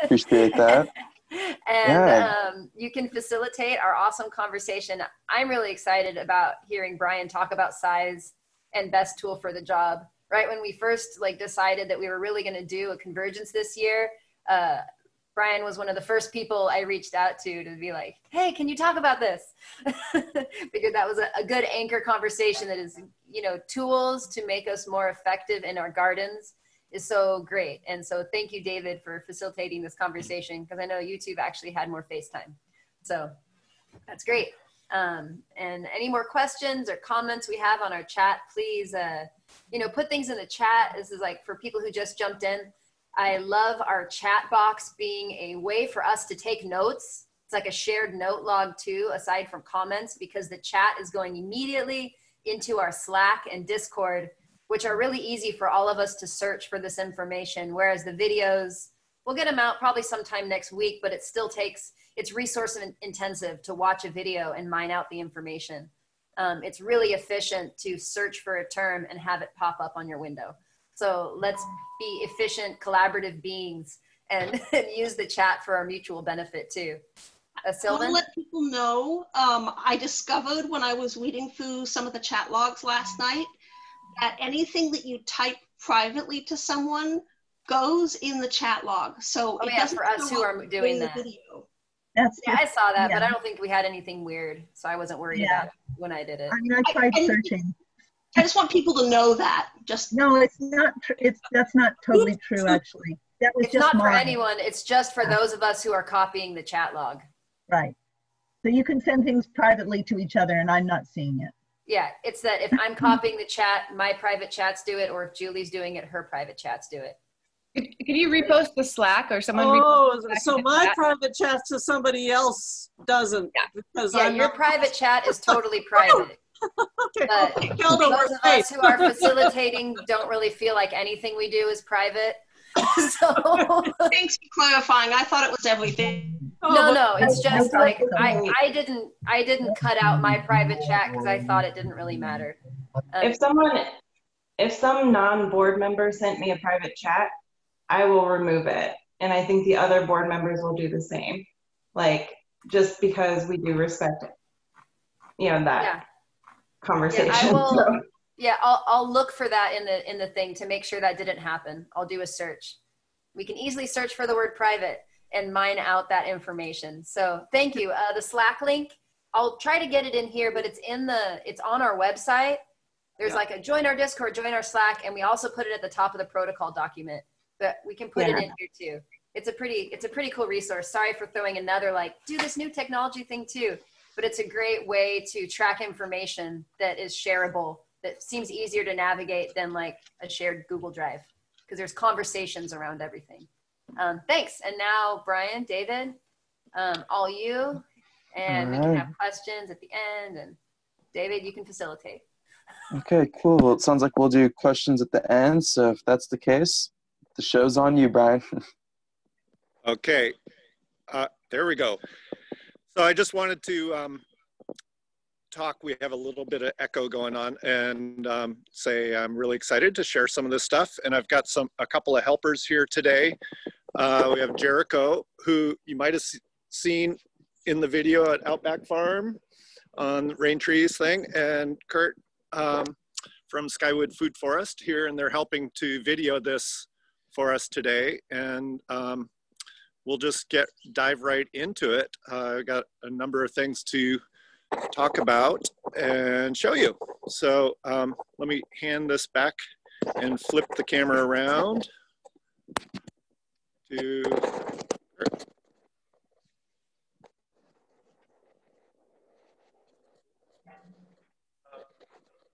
Appreciate that. And you can facilitate our awesome conversation. I'm really excited about hearing Brian talk about size and best tool for the job. Right when we first decided that we were really going to do a convergence this year, Brian was one of the first people I reached out to be like, hey, can you talk about this? Because that was a good anchor conversation that is, tools to make us more effective in our gardens is so great. And so thank you, David, for facilitating this conversation, because I know you two have actually had more FaceTime. So that's great. And any more questions or comments we have on our chat, please, put things in the chat. This is for people who just jumped in. I love our chat box being a way for us to take notes. It's like a shared note log too, aside from comments, because the chat is going immediately into our Slack and Discord, which are really easy for all of us to search for this information. Whereas the videos, we'll get them out probably sometime next week, but it still takes, it's resource intensive to watch a video and mine out the information. It's really efficient to search for a term and have it pop up on your window. So let's be efficient, collaborative beings and use the chat for our mutual benefit too. Sylvan? I'll let people know, I discovered when I was reading through some of the chat logs last night that anything that you type privately to someone goes in the chat log. So it doesn't for us who are doing that. Video. I saw that, but I don't think we had anything weird, so I wasn't worried about it when I did it. I tried searching. I just want people to know that. No, it's not. That's not totally true, actually. That was it's just not for anyone. It's just for those of us who are copying the chat log. Right. So you can send things privately to each other, and I'm not seeing it. Yeah, it's that if I'm copying the chat, my private chats do it, or if Julie's doing it, her private chats do it. Could you repost the Slack or someone? Oh, so my private chat to somebody else doesn't. Yeah, because your private chat is totally private. Okay. But those of us who are facilitating don't really feel like anything we do is private. So thanks for clarifying. I thought it was everything. No, it's just I didn't cut out my private chat because I thought it didn't really matter. If some non-board member sent me a private chat, I will remove it, and I think the other board members will do the same. Just because we do respect it, that conversation. I'll look for that in the thing to make sure that didn't happen. I'll do a search. We can easily search for the word private and mine out that information. So thank you. The Slack link, I'll try to get it in here, but it's on our website. There's a join our Discord, join our Slack, and we also put it at the top of the protocol document. But we can put it in here too. It's a pretty cool resource. Sorry for throwing another do this new technology thing too. But it's a great way to track information that is shareable, that seems easier to navigate than a shared Google Drive, because there's conversations around everything. Thanks. And now, Brian, David, all you, and we can have questions at the end. And David, you can facilitate. Okay, cool. Well, it sounds like we'll do questions at the end. So if that's the case, the show's on you, Brian. Okay, there we go. So I just wanted to talk. We have a little bit of echo going on, and say I'm really excited to share some of this stuff. And I've got a couple of helpers here today. We have Jericho, who you might have seen in the video at Outback Farm on the rain trees thing, and Kurt from Skywood Food Forest here, and they're helping to video this for us today. And we'll just dive right into it. I've got a number of things to talk about and show you. So let me hand this back and flip the camera around to Kurt.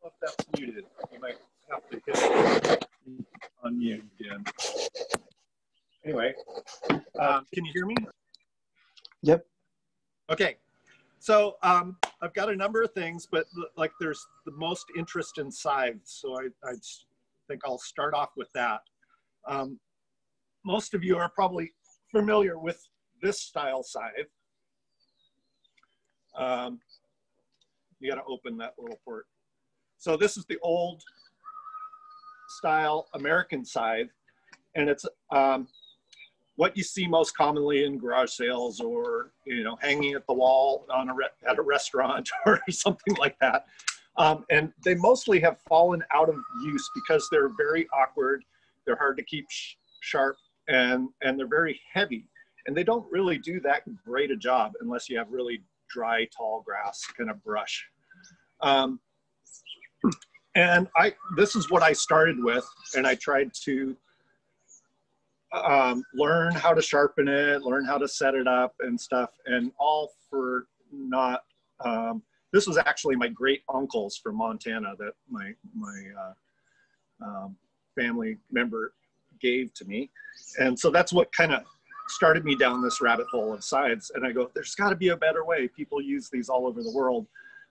If that's muted, you might have to hit unmute again. Anyway, can you hear me? Yep. Okay, so I've got a number of things, but there's the most interest in scythes, so I think I'll start off with that. Most of you are probably familiar with this style scythe. You got to open that little port. So this is the old style American scythe, and it's what you see most commonly in garage sales, or hanging at the wall on at a restaurant or something like that. And they mostly have fallen out of use because they're very awkward, they're hard to keep sharp, and they're very heavy. And they don't really do that great a job unless you have really dry, tall grass kind of brush. And this is what I started with, and I tried to learn how to sharpen it, learn how to set it up and stuff, and all for not, this was actually my great uncles from Montana that my family member gave to me. And so that's what kind of started me down this rabbit hole of scythes. And I go, there's got to be a better way. People use these all over the world.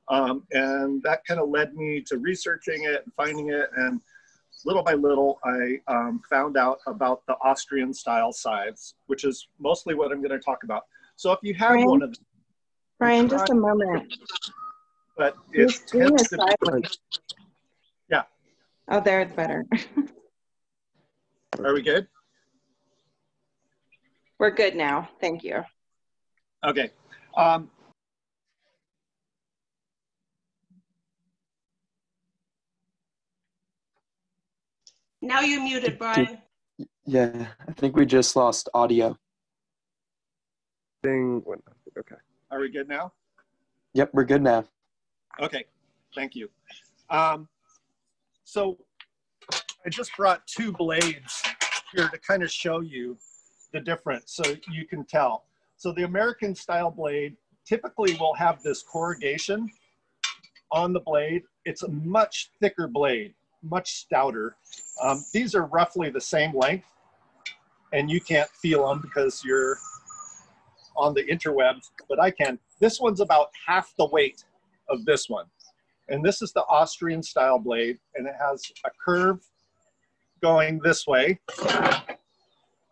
And that kind of led me to researching it and finding it. And little by little, I found out about the Austrian style scythes, which is mostly what I'm going to talk about. So if you have one of them, Brian, just a moment. But it tends to be, yeah. Oh, there it's better. Are we good? We're good now. Thank you. Okay. Now you're muted, Brian. Yeah, I think we just lost audio. Okay. Are we good now? Yep, we're good now. Okay, thank you. So I just brought two blades here to kind of show you the difference so you can tell. So the American style blade typically will have this corrugation on the blade. It's a much thicker blade, much stouter. These are roughly the same length, and you can't feel them because you're on the interwebs, but I can. This one's about half the weight of this one. And this is the Austrian style blade, and it has a curve going this way,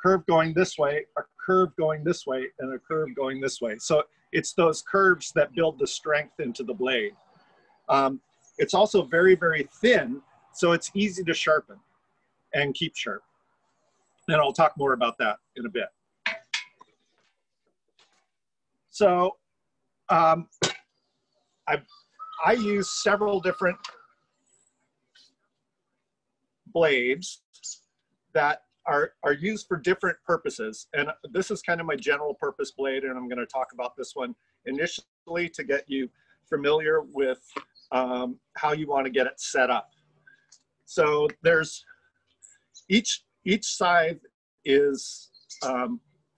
curve going this way, a curve going this way, and a curve going this way. So it's those curves that build the strength into the blade. It's also very, very thin, so it's easy to sharpen and keep sharp. And I'll talk more about that in a bit. So I use several different blades that are used for different purposes. And this is kind of my general purpose blade, and I'm going to talk about this one initially to get you familiar with how you want to get it set up. So there's each scythe is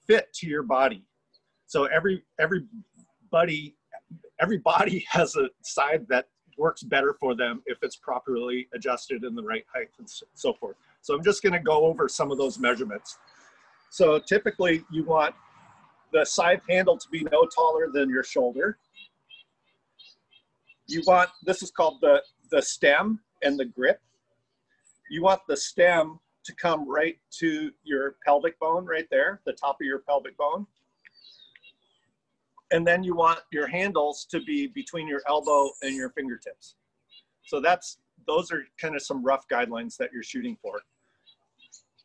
fit to your body. So every body has a scythe that works better for them if it's properly adjusted in the right height and so forth. So I'm just going to go over some of those measurements. So typically you want the scythe handle to be no taller than your shoulder. You want, this is called the stem and the grip. You want the stem to come right to your pelvic bone right there, the top of your pelvic bone. And then you want your handles to be between your elbow and your fingertips. So those are kind of some rough guidelines that you're shooting for.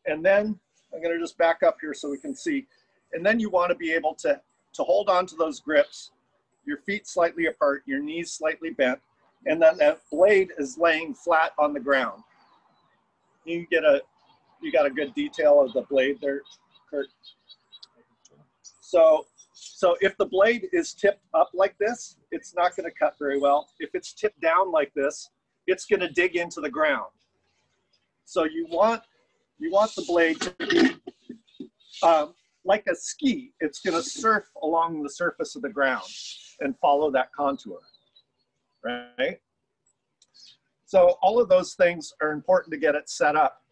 And then I'm going to just back up here so we can see. And then you want to be able to hold on to those grips, your feet slightly apart, your knees slightly bent, and then that blade is laying flat on the ground. You got a good detail of the blade there, Kurt. So if the blade is tipped up like this, it's not going to cut very well. If it's tipped down like this, it's going to dig into the ground. So you want the blade to be like a ski. It's going to surf along the surface of the ground and follow that contour, right? So all of those things are important to get it set up.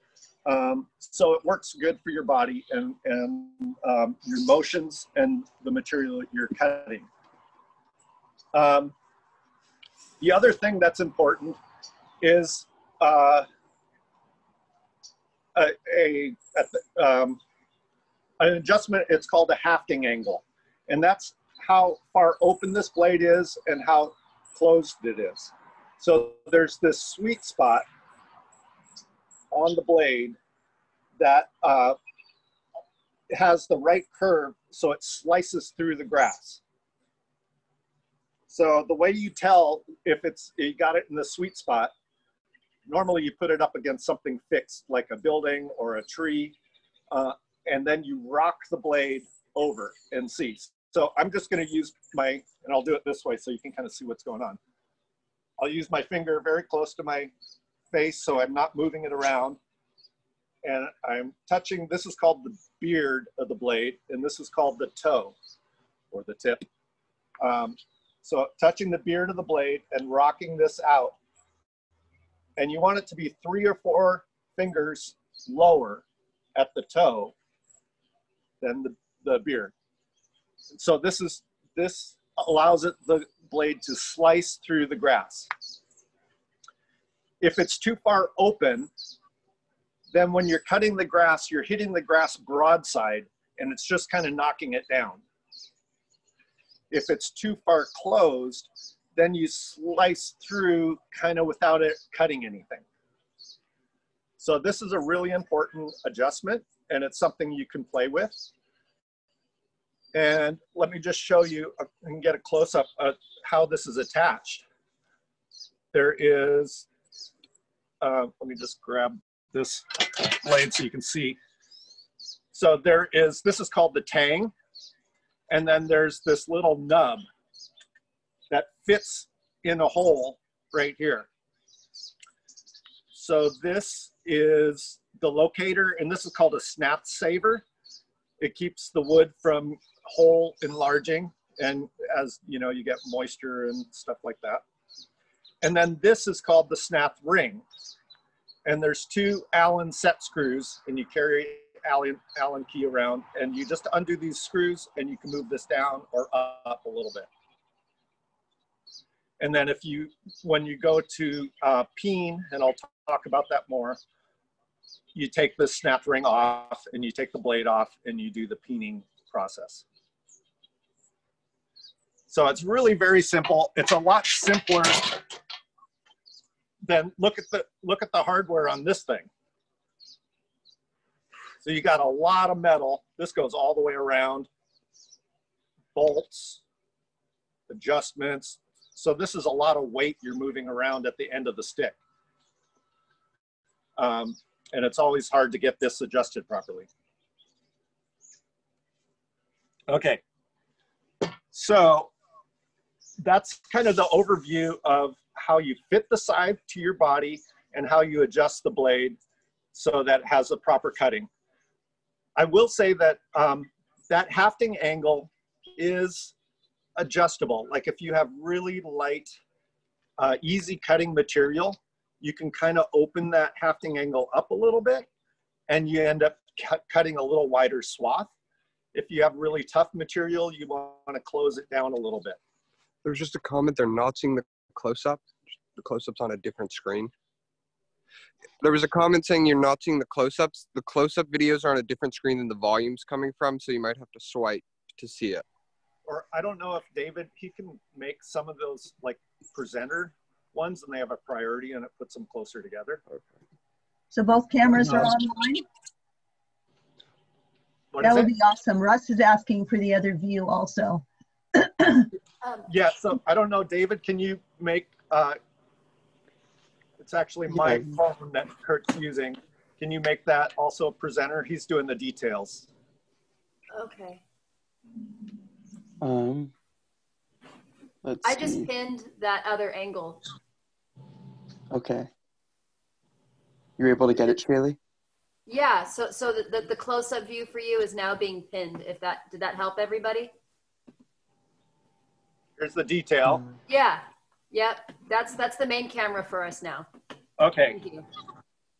So it works good for your body and your motions and the material that you're cutting. The other thing that's important is an adjustment. It's called a hafting angle, and that's how far open this blade is and how closed it is. So there's this sweet spot on the blade that has the right curve so it slices through the grass. So the way you tell if you got it in the sweet spot, normally you put it up against something fixed like a building or a tree, and then you rock the blade over and see. So I'm just going to use and I'll do it this way so you can kind of see what's going on. I'll use my finger very close to my face so I'm not moving it around. And I'm touching, this is called the beard of the blade, and this is called the toe or the tip. So touching the beard of the blade and rocking this out. And you want it to be 3 or 4 fingers lower at the toe than the beard. So this allows the blade to slice through the grass. If it's too far open, then when you're cutting the grass, you're hitting the grass broadside and it's just kind of knocking it down. If it's too far closed, then you slice through kind of without it cutting anything. So this is a really important adjustment, and it's something you can play with. And let me just show you and get a close-up of how this is attached. There is, let me just grab this blade so you can see. So this is called the tang, and then there's this little nub that fits in a hole right here. So this is the locator, and this is called a snap saver. It keeps the wood from hole enlarging, and as you know, you get moisture and stuff like that. And then this is called the snap ring. And there's 2 Allen set screws, and you carry Allen key around, and you just undo these screws and you can move this down or up a little bit. And then when you go to peen, and I'll talk about that more, you take the snap ring off and you take the blade off and you do the peening process. So it's really very simple. It's a lot simpler than look at the hardware on this thing. So you got a lot of metal. This goes all the way around. Bolts, adjustments. So this is a lot of weight you're moving around at the end of the stick. And it's always hard to get this adjusted properly. Okay, so that's kind of the overview of how you fit the scythe to your body and how you adjust the blade so that it has a proper cutting. I will say that that hafting angle is adjustable. Like if you have really light, easy cutting material, you can kind of open that hafting angle up a little bit and you end up cutting a little wider swath. If you have really tough material, you want to close it down a little bit. There's just a comment, they're not seeing the close-up. The close-up's on a different screen. There was a comment saying you're not seeing the close-ups. The close-up videos are on a different screen than the volume's coming from, so you might have to swipe to see it. Or I don't know if David, he can make some of those like presenter ones and they have a priority and it puts them closer together. Okay. So both cameras are online? That would be awesome. Russ is asking for the other view also. Yeah, so I don't know, David, can you make, it's actually my phone that Kurt's using. Can you make that also a presenter? He's doing the details. Okay. Let's I just see. pinned that other angle. Okay. You're able to get it, Shaylee? Yeah, so the close-up view for you is now being pinned. Did that help everybody? Here's the detail. Yeah, yep. That's the main camera for us now. Okay. Thank you.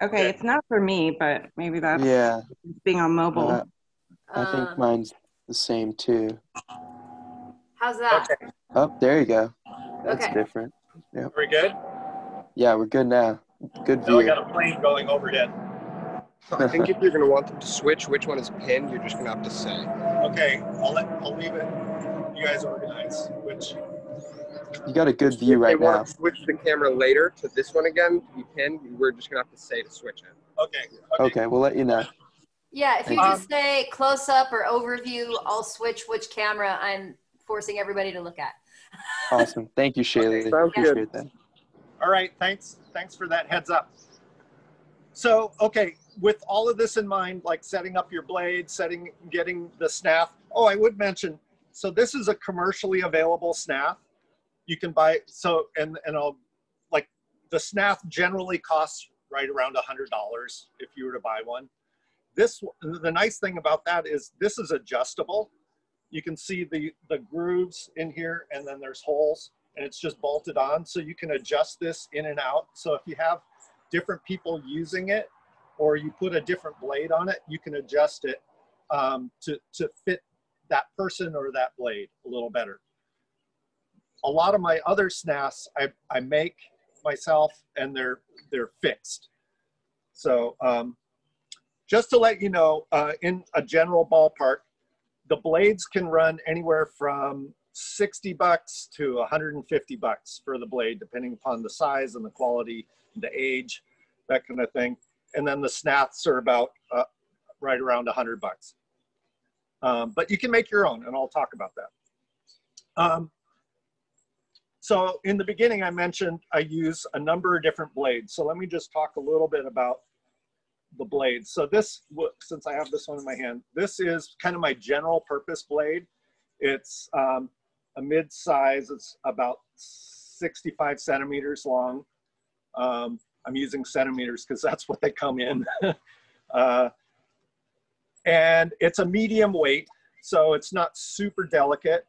Okay, it's not for me, but maybe that's being on mobile. I think mine's the same too. How's that? Okay. Oh, there you go. That's Okay. different. Yep. Are we good? Yeah, we're good now. Good Now I view. got a plane going overhead. I think if you're going to want them to switch which one is pinned, you're just going to have to say. Okay, I'll leave it. You guys organize which. You got a good view right now. If they now. want to switch the camera later to this one again to be pinned, we're just going to have to say to switch it. Okay. Okay, we'll let you know. Yeah, if you just say close up or overview, I'll switch which camera I'm forcing everybody to look at. Awesome. Thank you, Shaylee. Okay. Sounds good. Appreciate that. All right, thanks for that heads up. So, okay, with all of this in mind, like setting up your blade, getting the snath. Oh, I would mention, so this is a commercially available snath. You can buy, so, and I'll, like, the snath generally costs right around $100 if you were to buy one. The nice thing about that is this is adjustable. You can see the grooves in here, and then there's holes, and it's just bolted on, so you can adjust this in and out. So if you have different people using it, or you put a different blade on it, you can adjust it to fit that person or that blade a little better. A lot of my other snaths I make myself, and they're fixed. So just to let you know, in a general ballpark, the blades can run anywhere from $60 to $150 for the blade, depending upon the size and the quality, the age, that kind of thing. And then the snaths are about right around $100. But you can make your own, and I'll talk about that. So in the beginning, I mentioned I use a number of different blades. So let me just talk a little bit about the blades. So this, since I have this one in my hand, this is kind of my general purpose blade. It's a mid-size. It's about 65 centimeters long. I'm using centimeters because that's what they come in. And it's a medium weight, so it's not super delicate,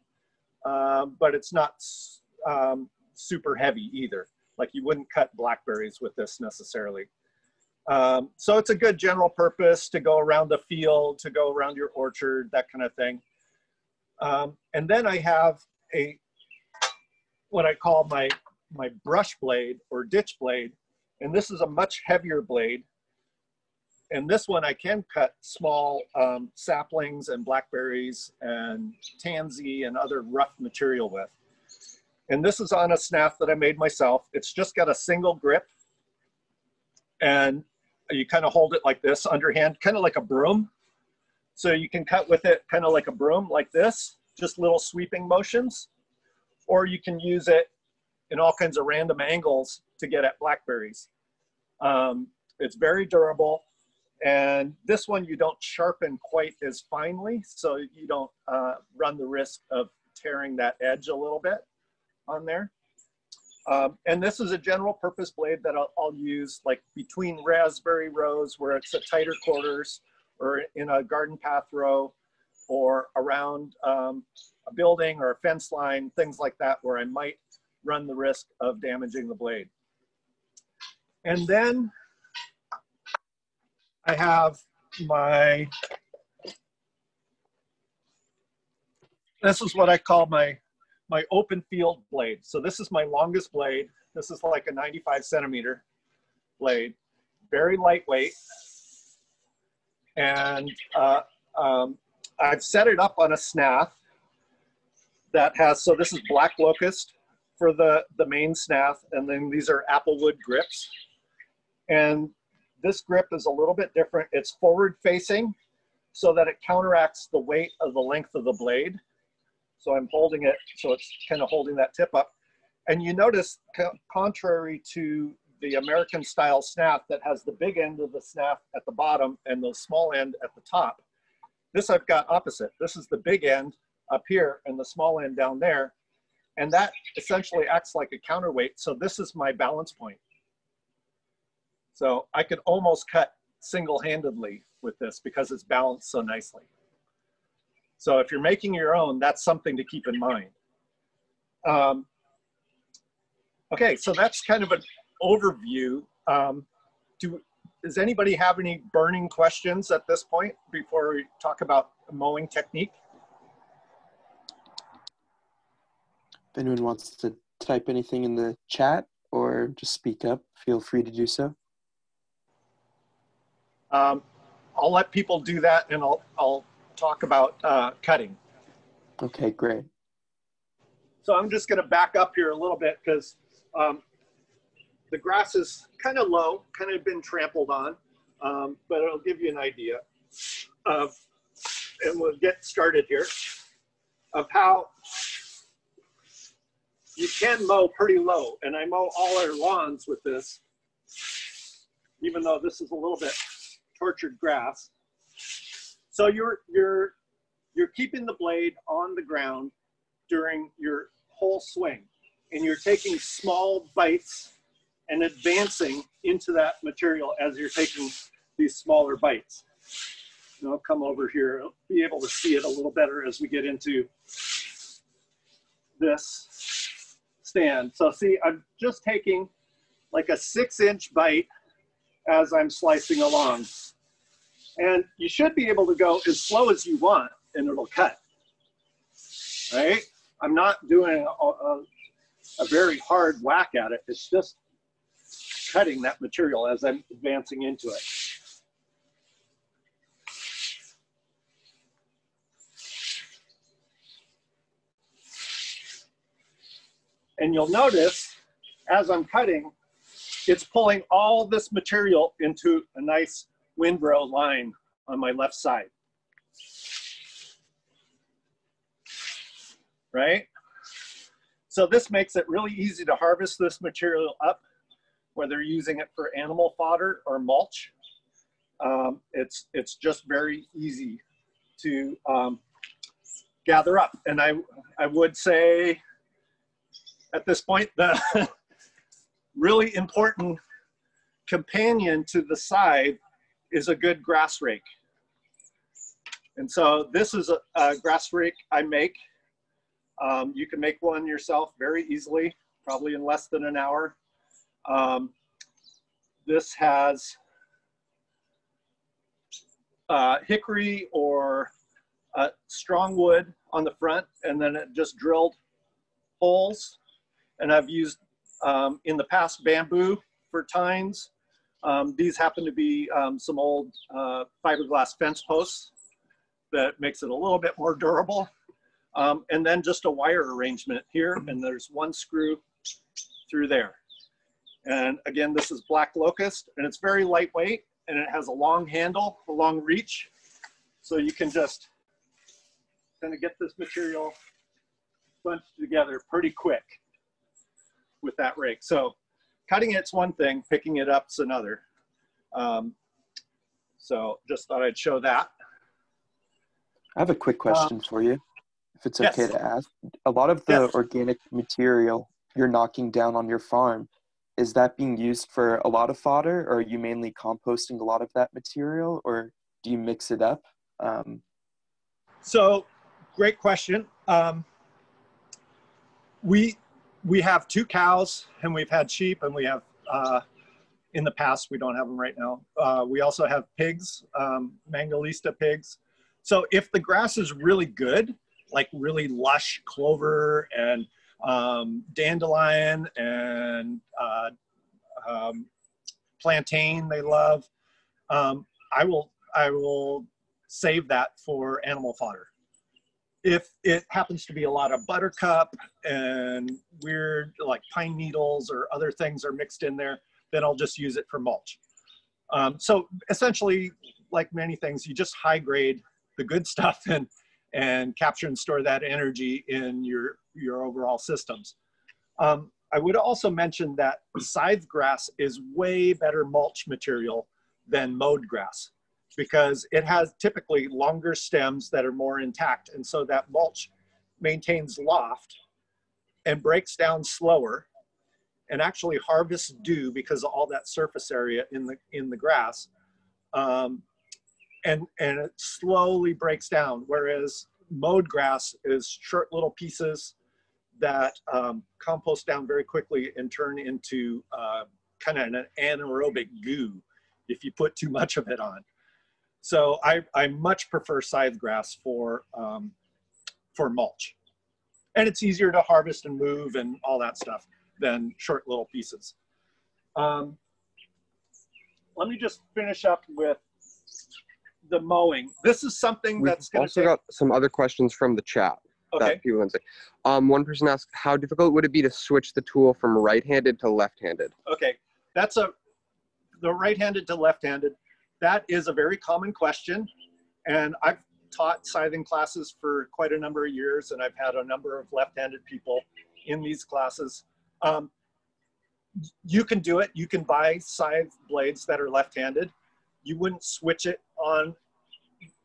but it's not super heavy either. Like you wouldn't cut blackberries with this necessarily. So it's a good general purpose to go around the field, to go around your orchard, that kind of thing. And then I have what I call my brush blade or ditch blade. And this is a much heavier blade. And this one I can cut small saplings and blackberries and tansy and other rough material with. And this is on a snath that I made myself. It's just got a single grip. And you kind of hold it like this underhand, kind of like a broom. So you can cut with it kind of like a broom like this, just little sweeping motions. Or you can use it in all kinds of random angles to get at blackberries. It's very durable. And this one you don't sharpen quite as finely, so you don't run the risk of tearing that edge a little bit on there. And this is a general purpose blade that I'll use like between raspberry rows where it's at tighter quarters, or in a garden path row, or around a building or a fence line, things like that, where I might run the risk of damaging the blade. And then I have this is what I call my open field blade. So this is my longest blade. This is like a 95 centimeter blade, very lightweight. And I've set it up on a snath that has, so this is black locust for the main snath, and then these are applewood grips. And this grip is a little bit different. It's forward facing so that it counteracts the weight of the length of the blade. So I'm holding it, so it's kind of holding that tip up. And you notice, contrary to the American style snath that has the big end of the snath at the bottom and the small end at the top, this I've got opposite. This is the big end up here and the small end down there. And that essentially acts like a counterweight. So this is my balance point. So I could almost cut single-handedly with this because it's balanced so nicely. So if you're making your own, that's something to keep in mind. Okay, so that's kind of an overview. Does anybody have any burning questions at this point before we talk about mowing technique? If anyone wants to type anything in the chat or just speak up, feel free to do so. I'll let people do that, and I'll talk about cutting. Okay, great. So I'm just going to back up here a little bit because the grass is kind of low, kind of been trampled on, but it'll give you an idea. of, and we'll get started here, of how you can mow pretty low. And I mow all our lawns with this, even though this is a little bit tortured grass. So you're keeping the blade on the ground during your whole swing, and you're taking small bites and advancing into that material as you're taking these smaller bites. And I'll come over here, I'll be able to see it a little better as we get into this stand. So see, I'm just taking like a 6-inch bite as I'm slicing along. And you should be able to go as slow as you want and it'll cut, right? I'm not doing a very hard whack at it. It's just cutting that material as I'm advancing into it. And you'll notice as I'm cutting, it's pulling all this material into a nice windrow line on my left side. Right? So this makes it really easy to harvest this material up, whether you're using it for animal fodder or mulch. It's just very easy to gather up. And I would say at this point, the really important companion to the scythe is a good grass rake. And so this is a grass rake I make. You can make one yourself very easily, probably in less than an hour. This has hickory or strong wood on the front, and then it just drilled holes. And I've used, in the past, bamboo for tines. These happen to be some old fiberglass fence posts that makes it a little bit more durable. And then just a wire arrangement here, and there's one screw through there. And again, this is black locust, and it's very lightweight, and it has a long handle, a long reach. So you can just kind of get this material bunched together pretty quick with that rake. So cutting it's one thing, picking it up's another. So just thought I'd show that. I have a quick question for you, if it's okay to ask. A lot of the organic material you're knocking down on your farm, is that being used for a lot of fodder, or are you mainly composting a lot of that material, or do you mix it up? So great question. We have 2 cows, and we've had sheep, and we have, in the past, we don't have them right now. We also have pigs, Mangalista pigs. So if the grass is really good, like really lush clover and dandelion and plantain they love, I will save that for animal fodder. If it happens to be a lot of buttercup and weird like pine needles or other things are mixed in there, then I'll just use it for mulch. So essentially, like many things, you just high grade the good stuff and capture and store that energy in your overall systems. I would also mention that scythe grass is way better mulch material than mowed grass, because it has typically longer stems that are more intact. And so that mulch maintains loft and breaks down slower and actually harvests dew because of all that surface area in the grass. And it slowly breaks down, whereas mowed grass is short little pieces that compost down very quickly and turn into kind of an anaerobic goo if you put too much of it on. So I much prefer scythe grass for mulch. And it's easier to harvest and move and all that stuff than short little pieces. Let me just finish up with the mowing. This is something that's going to take... also got some other questions from the chat. Okay. That people can say. One person asked, how difficult would it be to switch the tool from right-handed to left-handed? Okay, that's the right-handed to left-handed. That is a very common question. And I've taught scything classes for quite a number of years, and I've had a number of left-handed people in these classes. You can do it. You can buy scythe blades that are left-handed. You wouldn't switch it on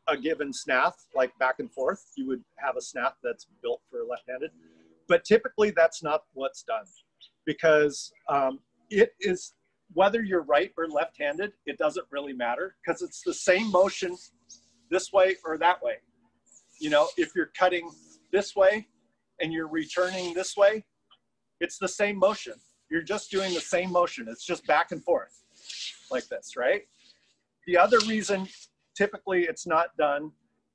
a given snath, like back and forth. You would have a snath that's built for left-handed. But typically that's not what's done, because it is, whether you're right or left-handed, it doesn't really matter, because it's the same motion this way or that way. You know, if you're cutting this way and you're returning this way, it's the same motion. You're just doing the same motion. It's just back and forth like this, right? The other reason typically it's not done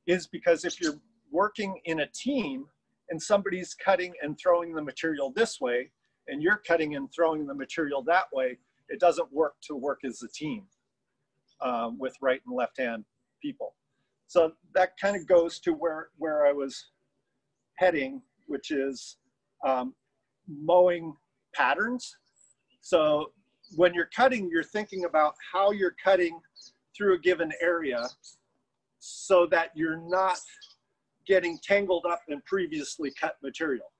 is because if you're working in a team and somebody's cutting and throwing the material this way and you're cutting and throwing the material that way, it doesn't work to work as a team with right and left hand people. So that kind of goes to where I was heading, which is mowing patterns. So when you're cutting, you're thinking about how you're cutting through a given area so that you're not getting tangled up in previously cut material.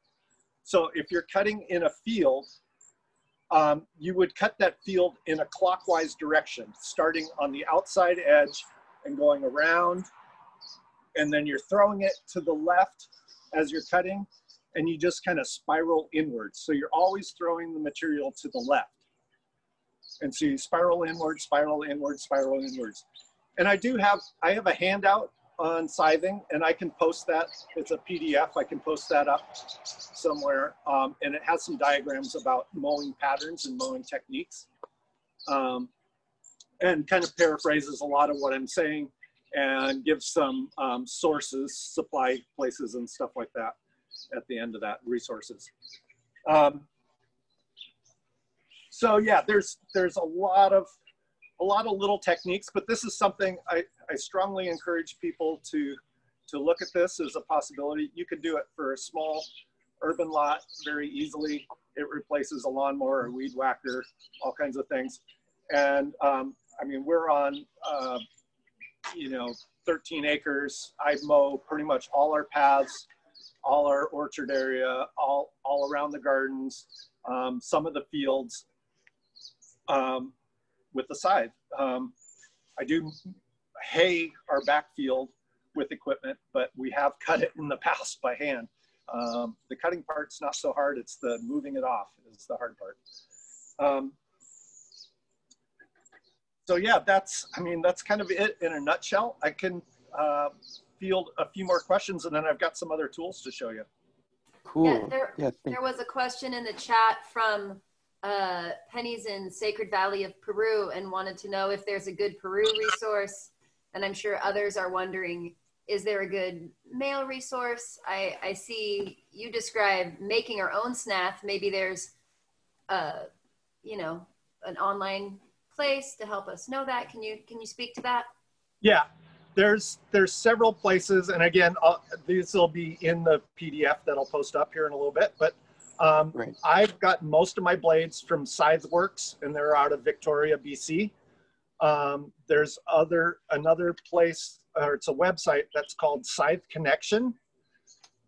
So if you're cutting in a field, you would cut that field in a clockwise direction, starting on the outside edge and going around, and then you're throwing it to the left as you're cutting, and you just kind of spiral inwards. So you're always throwing the material to the left. And so you spiral inwards, spiral inwards, spiral inwards. And I have a handout on scything, and I can post that. It's a PDF. I can post that up somewhere. And it has some diagrams about mowing patterns and mowing techniques. And kind of paraphrases a lot of what I'm saying and gives some sources, supply places and stuff like that at the end of that, resources. So yeah, there's a lot of little techniques, but this is something I strongly encourage people to look at this as a possibility. You could do it for a small urban lot very easily. It replaces a lawnmower, a weed whacker, all kinds of things. And I mean, we're on, 13 acres. I mow pretty much all our paths, all our orchard area, all around the gardens, some of the fields with the scythe. I do hay our backfield with equipment, but we have cut it in the past by hand. The cutting part's not so hard. It's the moving it off is the hard part. So yeah, that's kind of it in a nutshell. I can field a few more questions, and then I've got some other tools to show you. Cool. Yeah, there was a question in the chat from Penny's in Sacred Valley of Peru and wanted to know if there's a good Peru resource. And I'm sure others are wondering, is there a good male resource? I see you describe making our own snath. Maybe there's, an online place to help us know that. Can you speak to that? Yeah, there's several places, and again, these will be in the PDF that I'll post up here in a little bit. But right. I've got most of my blades from Scythe Works, and they're out of Victoria, BC. There's another place, or it's a website that's called Scythe Connection,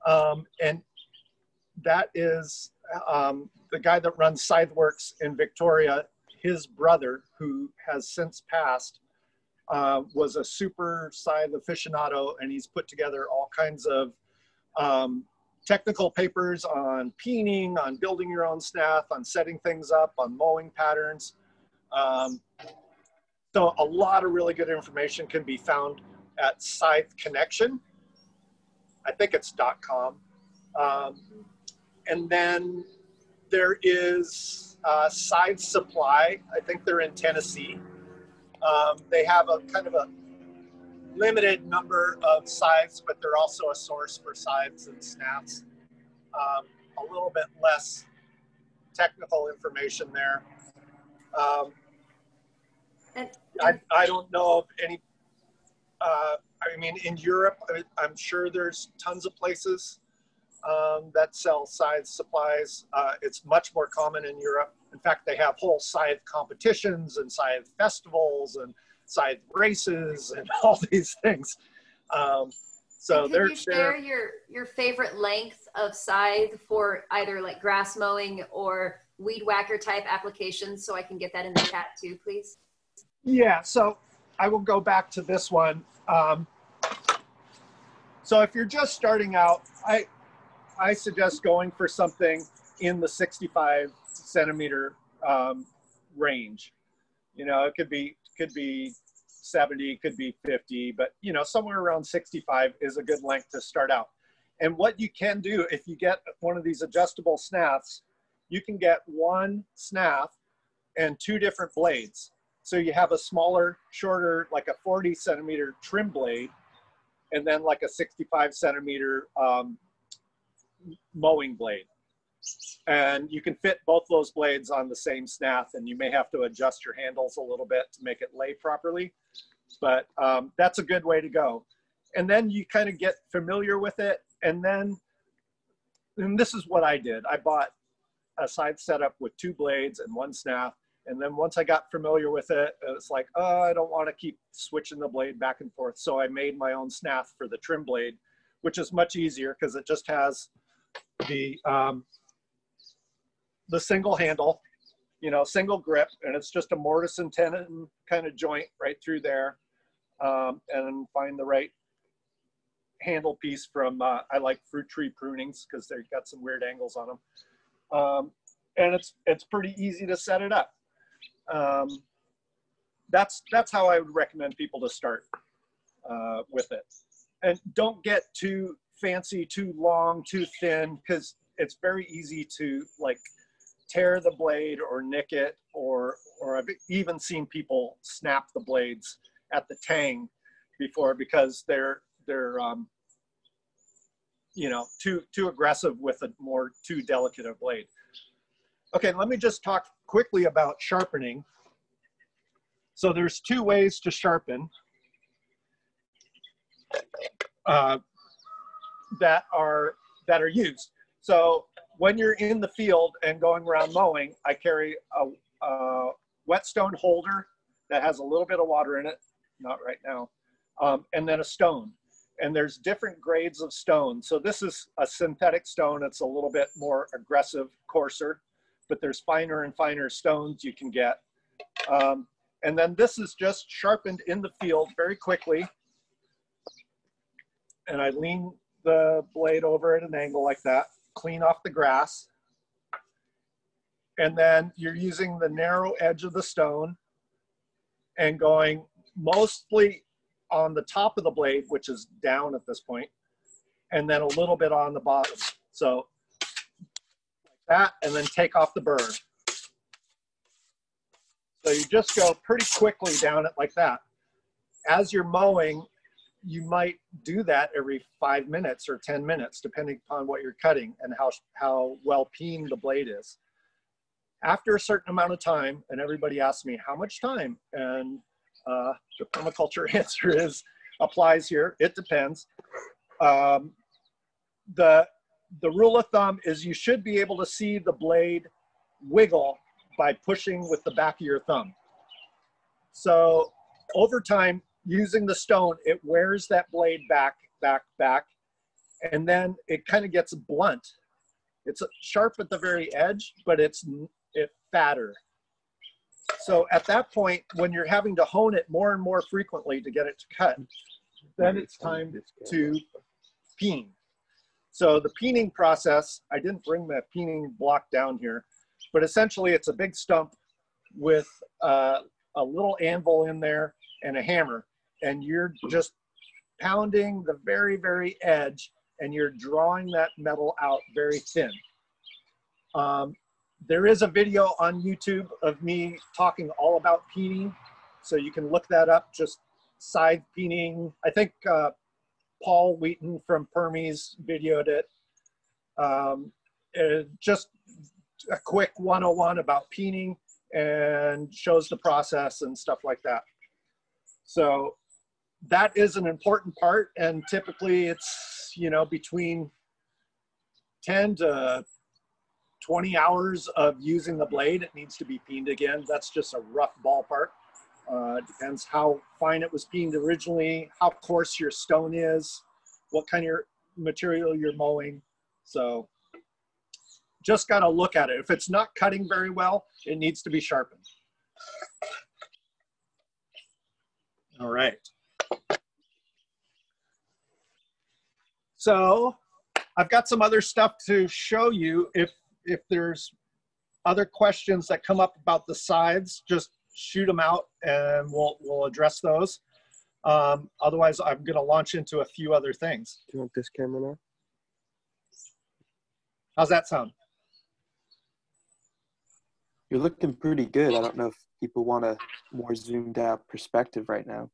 and that is the guy that runs Scythe Works in Victoria. His brother, who has since passed, was a super scythe aficionado, and he's put together all kinds of technical papers on peening, on building your own snath, on setting things up, on mowing patterns. So a lot of really good information can be found at Scythe Connection. I think it's .com. And then there is Scythe Supply. I think they're in Tennessee. They have a kind of a limited number of scythes, but they're also a source for scythes and snaths. A little bit less technical information there. I don't know of any, in Europe, I'm sure there's tons of places that sell scythe supplies. It's much more common in Europe. In fact, they have whole scythe competitions and scythe festivals and scythe races and all these things. So could you share your favorite length of scythe for either like grass mowing or weed whacker type applications, so I can get that in the chat too, please? Yeah, so I will go back to this one. So if you're just starting out, I suggest going for something in the 65 centimeter range. You know, it could be 70, could be 50, but you know, somewhere around 65 is a good length to start out. And what you can do, if you get one of these adjustable snaths, you can get one snath and two different blades. So you have a smaller, shorter, like a 40 centimeter trim blade, and then like a 65 centimeter mowing blade. And you can fit both those blades on the same snath, and you may have to adjust your handles a little bit to make it lay properly. But that's a good way to go. And then you kind of get familiar with it. And this is what I did. I bought a scythe setup with two blades and one snath. And then once I got familiar with it, it's like, oh, I don't want to keep switching the blade back and forth. So I made my own snath for the trim blade, which is much easier because it just has the single handle, you know, single grip, and it's just a mortise and tenon kind of joint right through there, and find the right handle piece from, I like fruit tree prunings because they've got some weird angles on them. And it's pretty easy to set it up. That's how I would recommend people to start with it. And don't get too fancy, too long, too thin, because it's very easy to like tear the blade or nick it, or I've even seen people snap the blades at the tang before because they're you know, too aggressive with a too delicate a blade. Okay, let me just talk quickly about sharpening. So there's two ways to sharpen that are used. So when you're in the field and going around mowing, I carry a whetstone holder that has a little bit of water in it, not right now, and then a stone. And there's different grades of stone. So this is a synthetic stone. It's a little bit more aggressive, coarser, but there's finer and finer stones you can get. And then this is just sharpened in the field very quickly. And I lean the blade over at an angle like that, clean off the grass. And then you're using the narrow edge of the stone and going mostly on the top of the blade, which is down at this point, and then a little bit on the bottom. So like that, and then take off the burr. So you just go pretty quickly down it like that. As you're mowing, you might do that every 5 minutes or 10 minutes, depending upon what you're cutting and how well peened the blade is. After a certain amount of time, and everybody asks me, how much time? And the permaculture answer applies here. It depends. The rule of thumb is you should be able to see the blade wiggle by pushing with the back of your thumb. So over time, using the stone, it wears that blade back, and then it kind of gets blunt. It's sharp at the very edge, but it's fatter. So at that point, when you're having to hone it more and more frequently to get it to cut, then it's time to peen. So the peening process, I didn't bring the peening block down here, but essentially it's a big stump with a little anvil in there and a hammer. And you're just pounding the very, very edge, and you're drawing that metal out very thin. There is a video on YouTube of me talking all about peening, so you can look that up, just scythe peening. I think Paul Wheaton from Permies videoed it. Just a quick 101 about peening, and shows the process and stuff like that. So that is an important part, and typically it's, you know, between 10 to 20 hours of using the blade. It needs to be peened again. That's just a rough ballpark. Depends how fine it was peened originally, how coarse your stone is, what kind of material you're mowing. So just got to look at it. If it's not cutting very well, it needs to be sharpened. All right. So I've got some other stuff to show you. If there's other questions that come up about the scythes, just shoot them out and we'll address those. Otherwise, I'm going to launch into a few other things. Do you want this camera now? How's that sound? You're looking pretty good. I don't know if people want a more zoomed out perspective right now.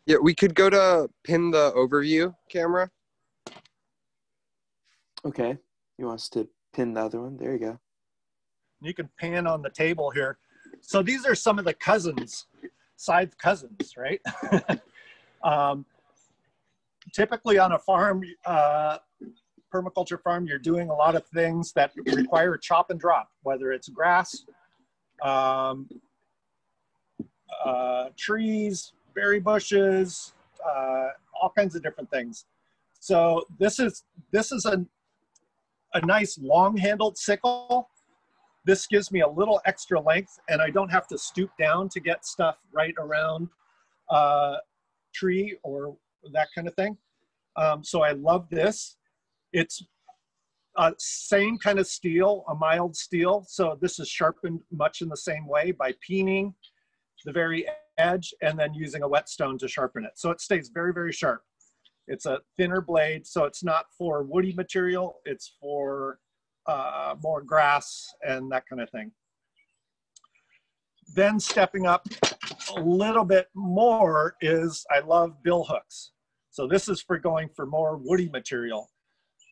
Yeah, we could go to pin the overview camera. Okay. You want us to pin the other one? There you go. You can pan on the table here. So these are some of the cousins, scythe cousins, right? Typically on a farm, permaculture farm, you're doing a lot of things that require chop and drop, whether it's grass, trees, berry bushes, all kinds of different things. So this is a nice long-handled sickle. This gives me a little extra length, and I don't have to stoop down to get stuff right around tree or that kind of thing. So I love this. It's same kind of steel, a mild steel. So this is sharpened much in the same way by peening the very edge and then using a whetstone to sharpen it. So it stays very, very sharp. It's a thinner blade, so it's not for woody material. It's for more grass and that kind of thing. Then stepping up a little bit more is I love bill hooks. So this is for going for more woody material.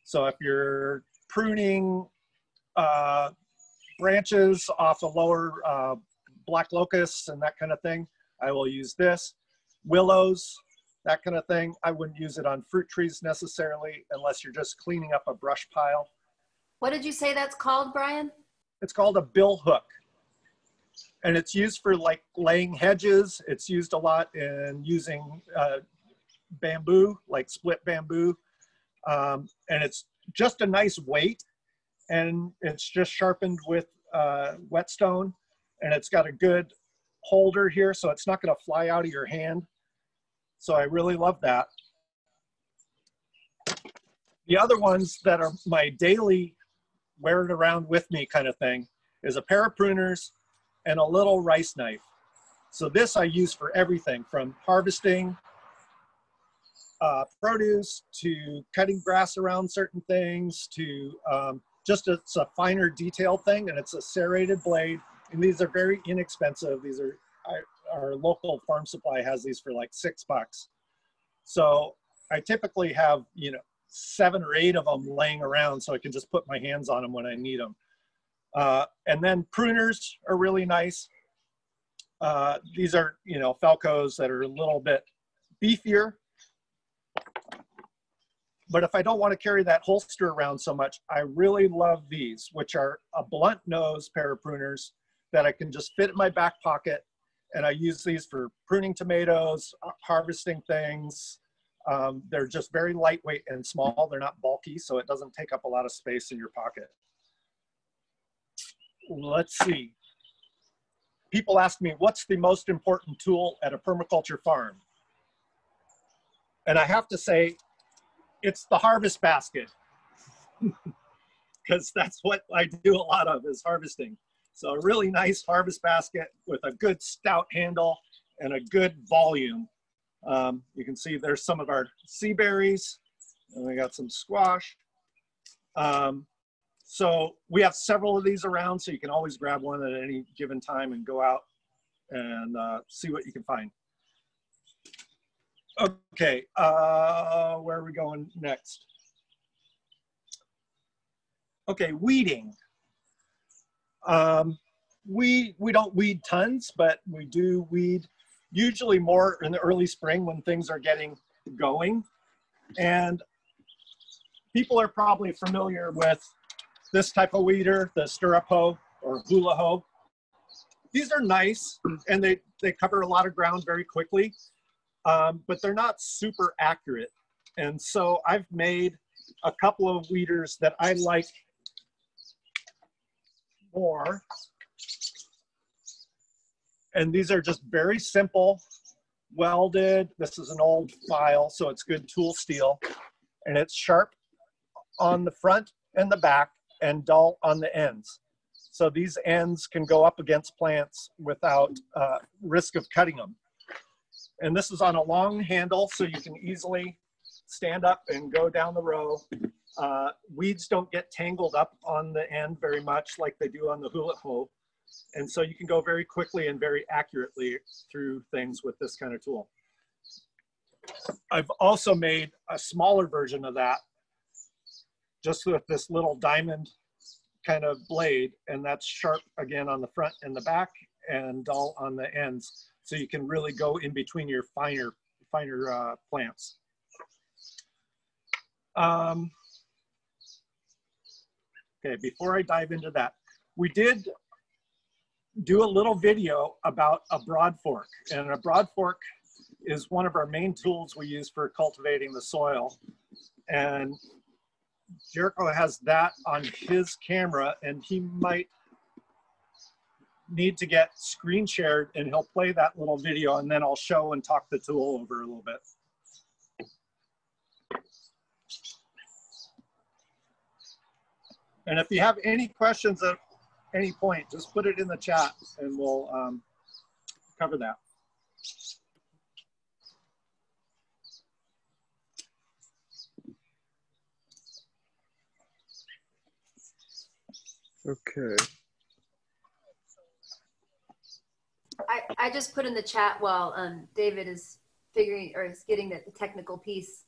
So if you're pruning branches off the lower black locusts and that kind of thing, I will use this. Willows, that kind of thing. I wouldn't use it on fruit trees necessarily unless you're just cleaning up a brush pile. What did you say that's called, Brian? It's called a bill hook. And it's used for like laying hedges. It's used a lot in using bamboo, like split bamboo. And it's just a nice weight. And it's just sharpened with whetstone. And it's got a good holder here, so it's not going to fly out of your hand. So I really love that. The other ones that are my daily wear it around with me kind of thing is a pair of pruners and a little rice knife. So this I use for everything from harvesting produce to cutting grass around certain things to just it's a finer detail thing, and it's a serrated blade. And these are very inexpensive. These are, our local farm supply has these for like $6. So I typically have, 7 or 8 of them laying around so I can just put my hands on them when I need them. And then pruners are really nice. These are, Falcos that are a little bit beefier. But if I don't want to carry that holster around so much, I really love these, which are a blunt nose pair of pruners that I can just fit in my back pocket. And I use these for pruning tomatoes, harvesting things. They're just very lightweight and small. They're not bulky, so it doesn't take up a lot of space in your pocket. Let's see. People ask me, what's the most important tool at a permaculture farm? And I have to say, it's the harvest basket, because that's what I do a lot of, is harvesting. So a really nice harvest basket with a good stout handle and a good volume. You can see there's some of our sea berries, and we got some squash. So we have several of these around, so you can always grab one at any given time and go out and see what you can find. Okay, where are we going next? Okay, weeding. We don't weed tons, but we do weed usually more in the early spring when things are getting going. And people are probably familiar with this type of weeder, the stirrup hoe or hula hoe. these are nice, and they cover a lot of ground very quickly, but they're not super accurate. And so I've made a couple of weeders that I like more. And these are just very simple, welded. This is an old file, so it's good tool steel. And it's sharp on the front and the back and dull on the ends. So these ends can go up against plants without risk of cutting them. And this is on a long handle, so you can easily stand up and go down the row. Weeds don't get tangled up on the end very much like they do on the hula hoe. And so you can go very quickly and very accurately through things with this kind of tool. I've also made a smaller version of that, just with this little diamond kind of blade, and that's sharp again on the front and the back and dull on the ends. So you can really go in between your finer plants. Okay, before I dive into that, we did do a little video about a broad fork, and a broad fork is one of our main tools we use for cultivating the soil. And Jericho has that on his camera, and he might need to get screen shared, and he'll play that little video, and then I'll show and talk the tool over a little bit. And if you have any questions at any point, just put it in the chat and we'll cover that. Okay. I just put in the chat while David is figuring or is getting the technical piece.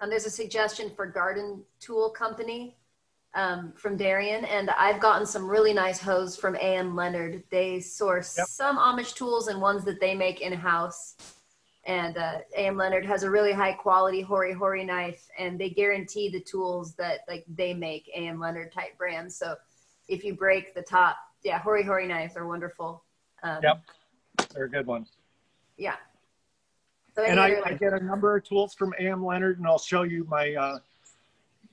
There's a suggestion for garden tool company from Darian, and I've gotten some really nice hoes from A.M. Leonard. They source some Amish tools and ones that they make in-house. And A.M. Leonard has a really high quality hori knife, and they guarantee the tools that like they make, A.M. Leonard type brands. So if you break the top, yeah, hori knives are wonderful. Yep, they're a good one. Yeah. So and I get a number of tools from A.M. Leonard, and I'll show you my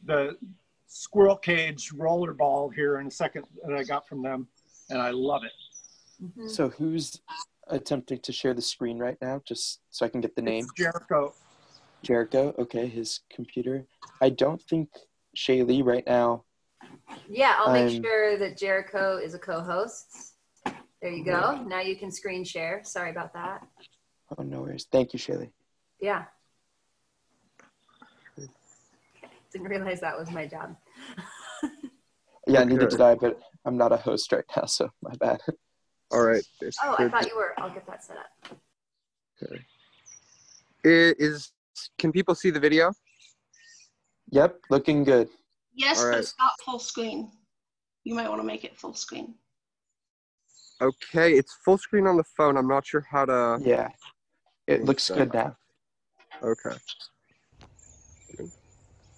the squirrel cage roller ball here in a second that I got from them, and I love it. Mm-hmm. So who's attempting to share the screen right now, just so I can get the name? It's Jericho. Jericho, okay, his computer. I don't think Shaylee right now. Yeah, I'll make sure that Jericho is a co-host. There you go. Now you can screen share. Sorry about that. Oh, no worries. Thank you, Shaylee. Yeah. Didn't realize that was my job. Yeah, neither did I, but I'm not a host right now, so my bad. All right. Oh, I thought you were. I'll get that set up. Okay. Can people see the video? Yep, looking good. Yes, but it's not full screen. You might want to make it full screen. Okay, it's full screen on the phone. I'm not sure how to... Yeah, it looks good now. Okay.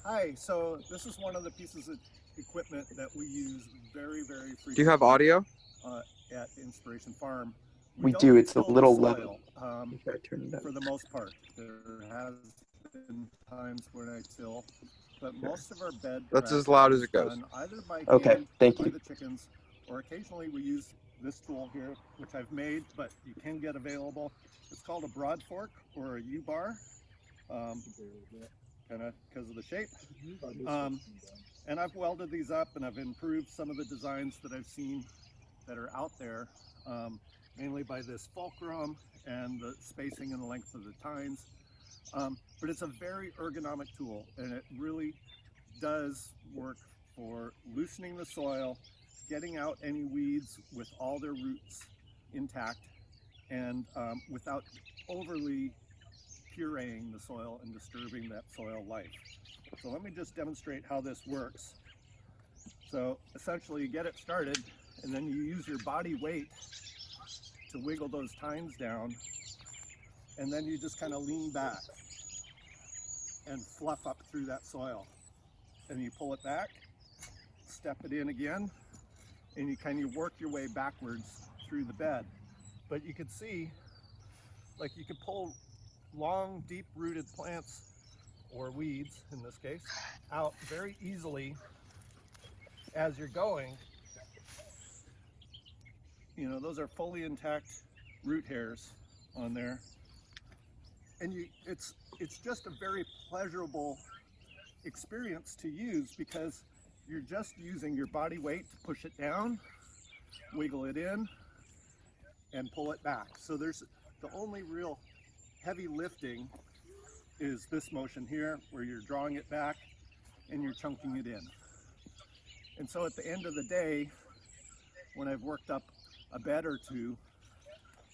Hi, so this is one of the pieces of equipment that we use very, very frequently. Do you have audio? At Inspiration Farm. We do. It's a little level. Turn it up. For the most part. There has been times when I till, but most of our bed That's as loud as it goes. Either by Okay, thank you. the chickens, or occasionally we use this tool here, which I've made, but you can get available. It's called a broad fork or a U-bar, kind of because of the shape. And I've welded these up, and I've improved some of the designs that I've seen that are out there, mainly by this fulcrum and the spacing and the length of the tines. But it's a very ergonomic tool, and it really does work for loosening the soil, getting out any weeds with all their roots intact, and without overly pureeing the soil and disturbing that soil life. So let me just demonstrate how this works. So essentially you get it started, and then you use your body weight to wiggle those tines down, and then you just kind of lean back and fluff up through that soil. And you pull it back, step it in again, and you kind of work your way backwards through the bed. but you can see, like, you can pull long, deep-rooted plants, or weeds in this case, out very easily as you're going. You know, those are fully intact root hairs on there. And it's just a very pleasurable experience to use because you're just using your body weight to push it down, wiggle it in, and pull it back. So there's the only real heavy lifting is this motion here, where you're drawing it back and you're chunking it in. And so at the end of the day, when I've worked up a bed or two,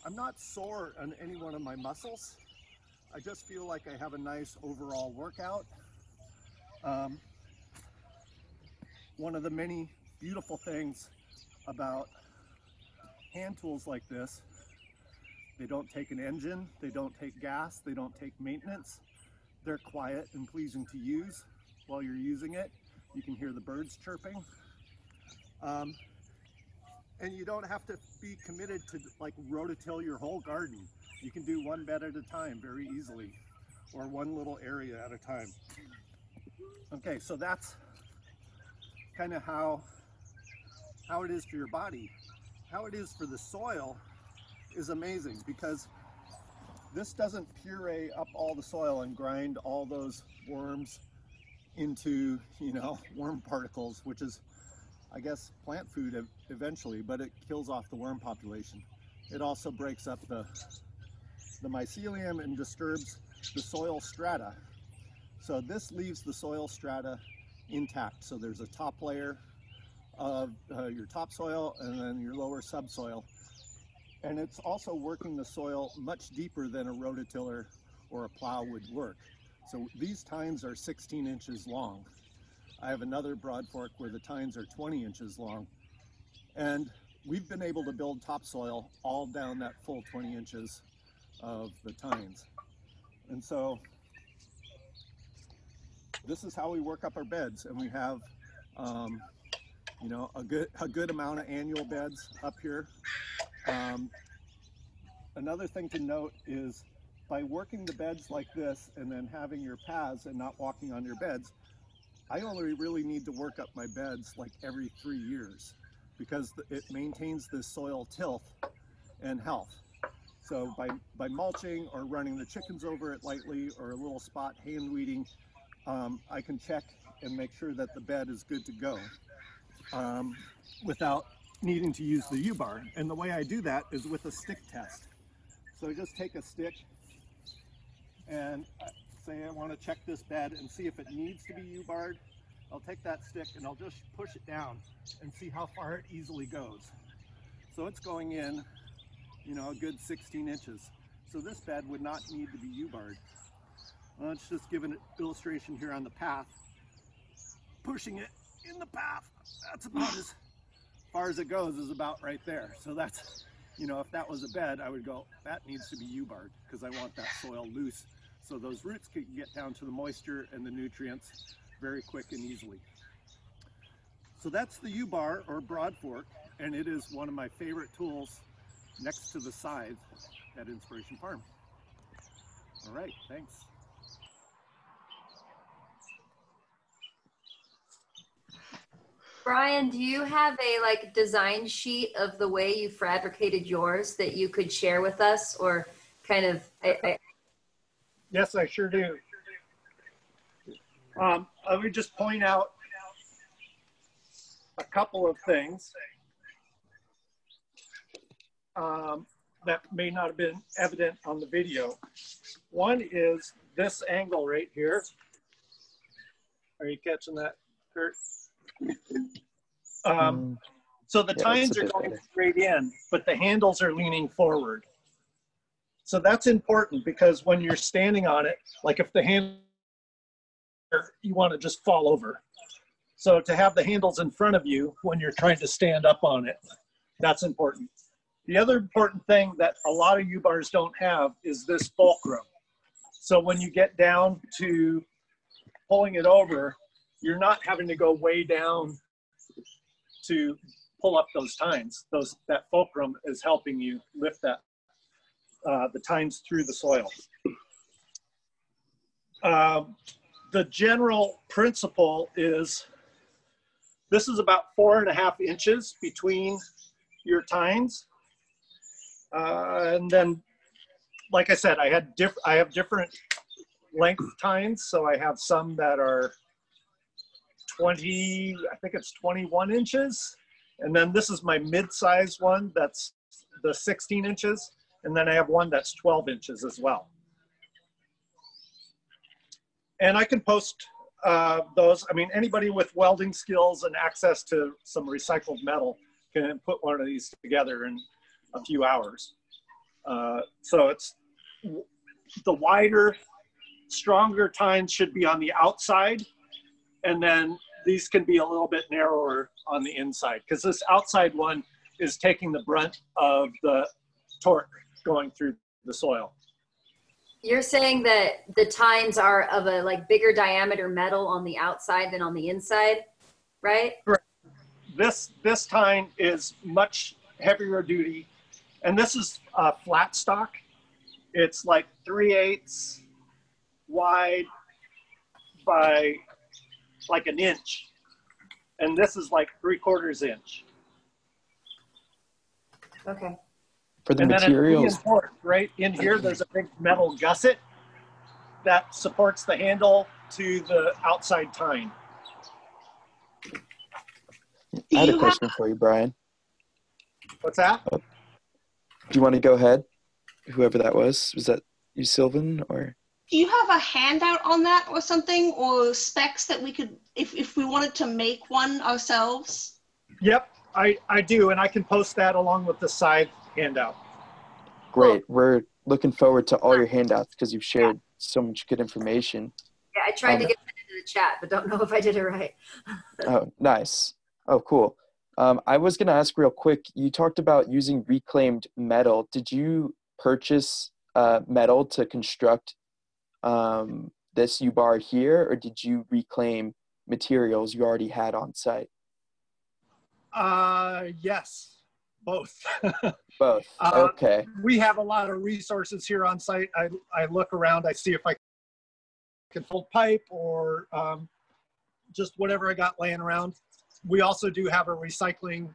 I'm not sore on any one of my muscles. I just feel like I have a nice overall workout. One of the many beautiful things about hand tools like this, they don't take an engine, they don't take gas, they don't take maintenance. They're quiet and pleasing to use while you're using it. You can hear the birds chirping. And you don't have to be committed to like rototill your whole garden. You can do one bed at a time very easily, or one little area at a time. Okay, so that's kind of how it is for your body. How it is for the soil is amazing because this doesn't puree up all the soil and grind all those worms into, you know, worm particles, which is, I guess, plant food eventually, but it kills off the worm population. It also breaks up the mycelium and disturbs the soil strata. So this leaves the soil strata intact. So there's a top layer of your topsoil and then your lower subsoil. And it's also working the soil much deeper than a rototiller or a plow would work. So these tines are 16 inches long. I have another broad fork where the tines are 20 inches long. And we've been able to build topsoil all down that full 20 inches of the tines. And so this is how we work up our beds. And we have, you know, a good amount of annual beds up here. Another thing to note is by working the beds like this and then having your paths and not walking on your beds, I only really need to work up my beds like every 3 years because it maintains this soil tilth and health. So by mulching or running the chickens over it lightly or a little spot hand weeding, I can check and make sure that the bed is good to go without needing to use the U-bar. And the way I do that is with a stick test. So I just take a stick and say I want to check this bed and see if it needs to be U-barred. I'll take that stick and I'll just push it down and see how far it easily goes. So it's going in, you know, a good 16 inches. So this bed would not need to be U-barred. Let's just give an illustration here on the path. Pushing it in the path, that's about as far as it goes, is about right there. So that's, you know, if that was a bed, I would go, that needs to be U-barred because I want that soil loose so those roots can get down to the moisture and the nutrients very quick and easily. So that's the U-bar or broad fork, and it is one of my favorite tools next to the scythe at Inspiration Farm. All right, thanks. Brian, do you have a like design sheet of the way you fabricated yours that you could share with us, or kind of? Yes, I sure do. I would just point out a couple of things that may not have been evident on the video. One is this angle right here. Are you catching that, Kurt? So the tines are going straight in, but the handles are leaning forward. So that's important because when you're standing on it, like if the handle, you want to just fall over. So to have the handles in front of you when you're trying to stand up on it, that's important. The other important thing that a lot of U-bars don't have is this fulcrum. So when you get down to pulling it over, you're not having to go way down to pull up those tines. That fulcrum is helping you lift that the tines through the soil. The general principle is this is about 4.5 inches between your tines. And then, like I said, I have different length tines. So I have some that are 20, I think it's 21 inches. And then this is my mid-size one, that's the 16 inches. And then I have one that's 12 inches as well. And I can post those. I mean, anybody with welding skills and access to some recycled metal can put one of these together in a few hours. So it's the wider, stronger tines should be on the outside, and then these can be a little bit narrower on the inside, because this outside one is taking the brunt of the torque going through the soil. You're saying that the tines are of a like bigger diameter metal on the outside than on the inside, right? Correct. This tine is much heavier duty, and this is flat stock. It's like 3/8 wide by like an inch, and this is like 3/4 inch. Okay. For the materials, right in here, there's a big metal gusset that supports the handle to the outside tine. I had a question for you, Brian. What's that? Do you want to go ahead? Whoever that was that you, Sylvan, or? Do you have a handout on that or something, or specs that we could, if we wanted to make one ourselves? Yep, I do, and I can post that along with the Scythe handout. Great. We're looking forward to all your handouts because you've shared so much good information. Yeah, I tried to get it into the chat, but don't know if I did it right. Oh, nice. Oh, cool. I was going to ask real quick, you talked about using reclaimed metal. Did you purchase metal to construct this U-bar here, or did you reclaim materials you already had on site? Yes, both. Both, okay. We have a lot of resources here on site. I look around, I see if I can fold pipe or just whatever I got laying around. We also do have a recycling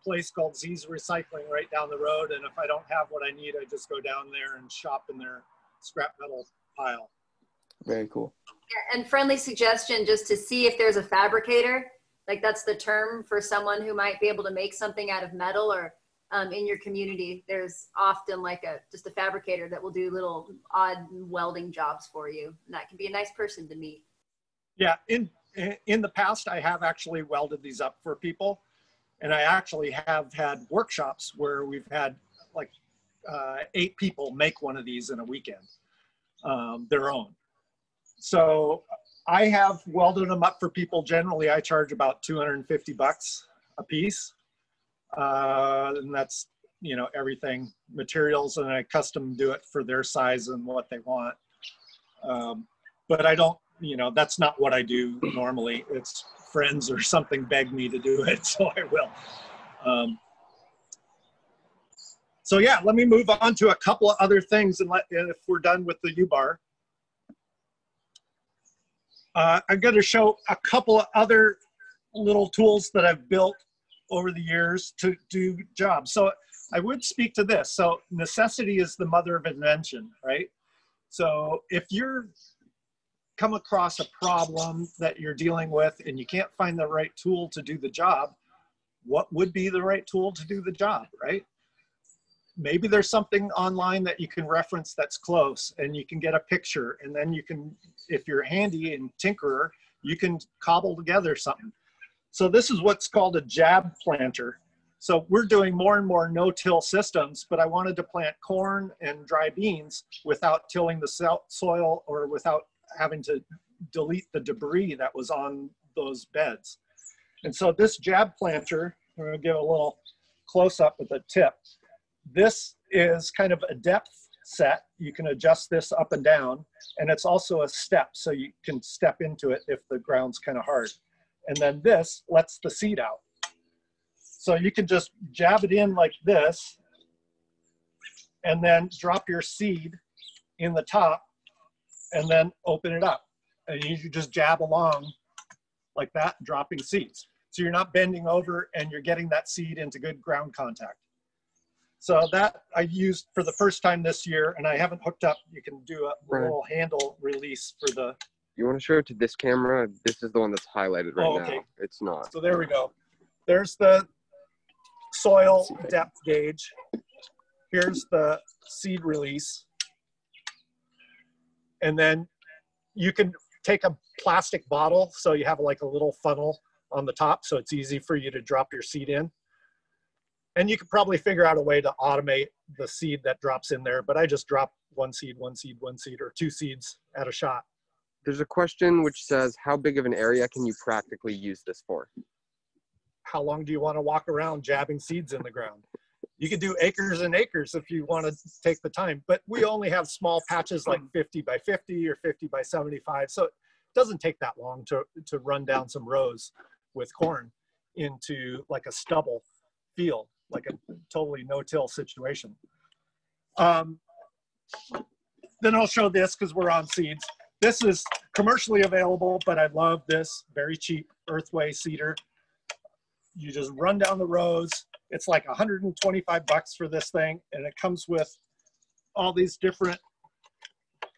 place called Z's Recycling right down the road, and if I don't have what I need, I just go down there and shop in their scrap metal pile. Very cool. Yeah, and friendly suggestion, just to see if there's a fabricator, like that's the term for someone who might be able to make something out of metal, or in your community, there's often like just a fabricator that will do little odd welding jobs for you. And that can be a nice person to meet. Yeah, in the past, I have actually welded these up for people. And I actually have had workshops where we've had like 8 people make one of these in a weekend, their own. So I have welded them up for people. Generally, I charge about $250 a piece. And that's, you know, everything, materials, and I custom do it for their size and what they want. But I don't, you know, that's not what I do normally. It's friends or something beg me to do it, so I will. So yeah, let me move on to a couple of other things, and if we're done with the U-bar. I'm going to show a couple of other little tools that I've built over the years to do jobs. So I would speak to this. So necessity is the mother of invention, right? So if you're come across a problem that you're dealing with and you can't find the right tool to do the job, what would be the right tool to do the job, right? Maybe there's something online that you can reference that's close and you can get a picture, and then you can, if you're handy and tinkerer, you can cobble together something. So this is what's called a jab planter. So we're doing more and more no-till systems, but I wanted to plant corn and dry beans without tilling the soil or without having to delete the debris that was on those beds. And so this jab planter, I'm going to give a little close-up with a tip. This is kind of a depth set. You can adjust this up and down, and it's also a step, so you can step into it if the ground's kind of hard. And then this lets the seed out. So you can just jab it in like this, and then drop your seed in the top and then open it up. And you just jab along like that, dropping seeds. So you're not bending over and you're getting that seed into good ground contact. So that I used for the first time this year, and I haven't hooked up. You can do a little handle release for the. You want to show it to this camera? This is the one that's highlighted right now. It's not. So there we go. There's the soil depth gauge. Here's the seed release. And then you can take a plastic bottle, so you have like a little funnel on the top, so it's easy for you to drop your seed in. And you could probably figure out a way to automate the seed that drops in there, but I just drop one seed, or two seeds at a shot. There's a question which says, how big of an area can you practically use this for? How long do you want to walk around jabbing seeds in the ground? You could do acres and acres if you want to take the time, but we only have small patches like 50 by 50 or 50 by 75. So it doesn't take that long to run down some rows with corn into like a stubble field, like a totally no-till situation. Then I'll show this because we're on seeds. This is commercially available, but I love this, very cheap Earthway Cedar. You just run down the rows. It's like 125 bucks for this thing, and it comes with all these different,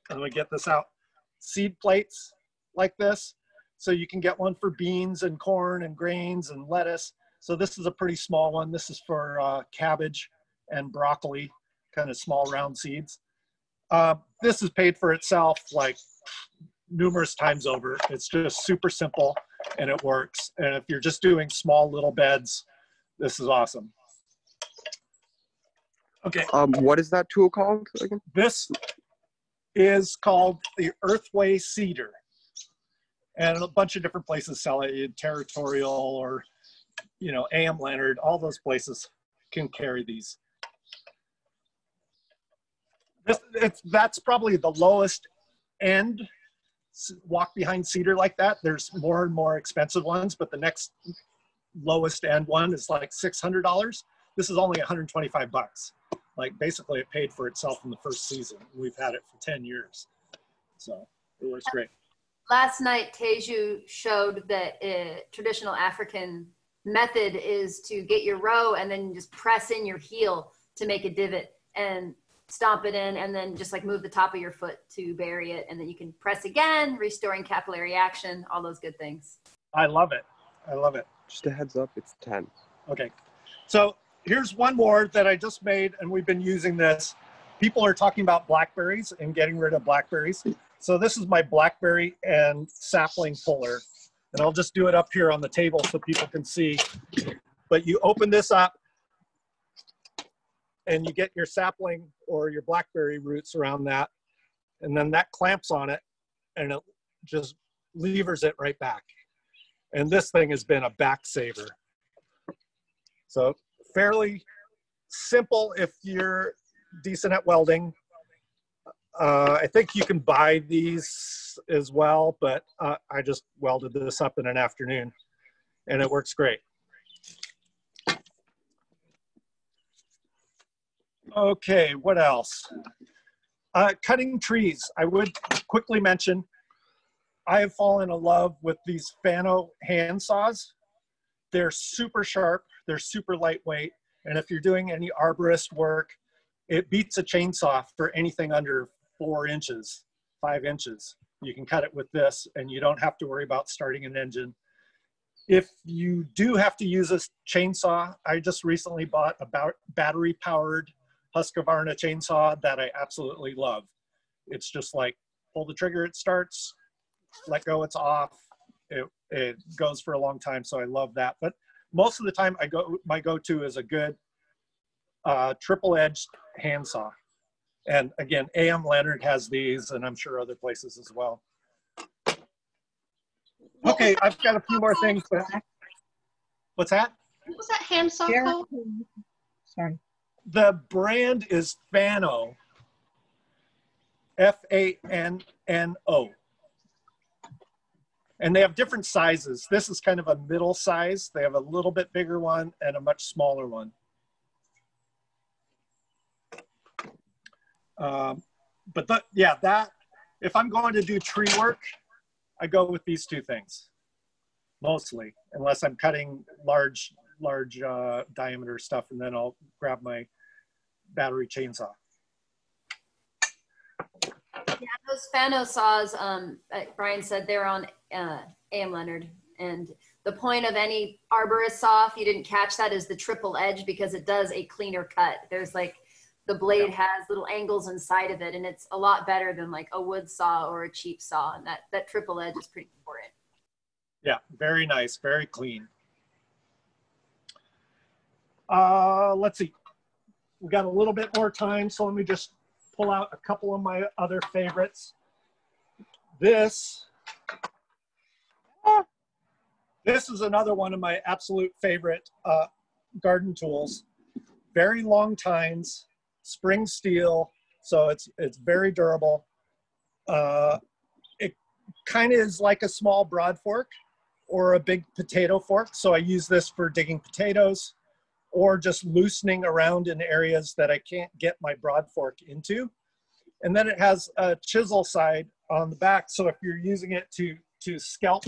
let me get this out, seed plates like this. So you can get one for beans and corn and grains and lettuce. So this is a pretty small one. This is for cabbage and broccoli, kind of small round seeds. This is paid for itself like numerous times over. It's just super simple and it works. And if you're just doing small little beds, this is awesome. Okay. What is that tool called again? This is called the Earthway Cedar. And a bunch of different places sell it, Territorial or, you know, A.M. Leonard, all those places can carry these. That's probably the lowest end walk behind cedar like that. There's more and more expensive ones, but the next lowest end one is like $600. This is only 125 bucks. Like basically it paid for itself in the first season. We've had it for 10 years. So it works great. Last night, Teju showed that a traditional African method is to get your row and then just press in your heel to make a divot and stomp it in, and then just like move the top of your foot to bury it. And then you can press again, restoring capillary action, all those good things. I love it. I love it. Just a heads up, it's 10. Okay. So here's one more that I just made, and we've been using this. People are talking about blackberries and getting rid of blackberries. So this is my blackberry and sapling puller. And I'll just do it up here on the table so people can see. But you open this up and you get your sapling or your blackberry roots around that. And then that clamps on it and it just levers it right back. And this thing has been a back saver. So fairly simple if you're decent at welding. I think you can buy these as well, but I just welded this up in an afternoon and it works great. Okay, what else? Cutting trees. I would quickly mention, I have fallen in love with these Fano handsaws. They're super sharp, they're super lightweight, and if you're doing any arborist work, it beats a chainsaw for anything under 4 inches, 5 inches. You can cut it with this and you don't have to worry about starting an engine. If you do have to use a chainsaw, I just recently bought a battery-powered Husqvarna chainsaw that I absolutely love. It's just like, pull the trigger, it starts, let go, it's off. It goes for a long time, so I love that. But most of the time, my go-to is a good triple-edged handsaw. And again, A.M. Leonard has these, and I'm sure other places as well. Okay, I've got a few more things. What's that? What was that handsaw called? Sorry. The brand is Fano. F-A-N-N-O. And they have different sizes. This is kind of a middle size. They have a little bit bigger one and a much smaller one. But that, if I'm going to do tree work, I go with these two things, mostly, unless I'm cutting large diameter stuff, and then I'll grab my battery chainsaw. Yeah, those Fano saws, Brian said they're on A.M. Leonard, and the point of any arborist saw, if you didn't catch that, is the triple edge, because it does a cleaner cut. There's like, the blade has little angles inside of it, and it's a lot better than like a wood saw or a cheap saw, and that triple edge is pretty important. Yeah, very nice, very clean. Let's see, we got a little bit more time, so let me just pull out a couple of my other favorites. This is another one of my absolute favorite garden tools. Very long tines, spring steel, so it's very durable. It kind of is like a small broad fork or a big potato fork, so I use this for digging potatoes or just loosening around in areas that I can't get my broad fork into. And then it has a chisel side on the back, so if you're using it to scalp,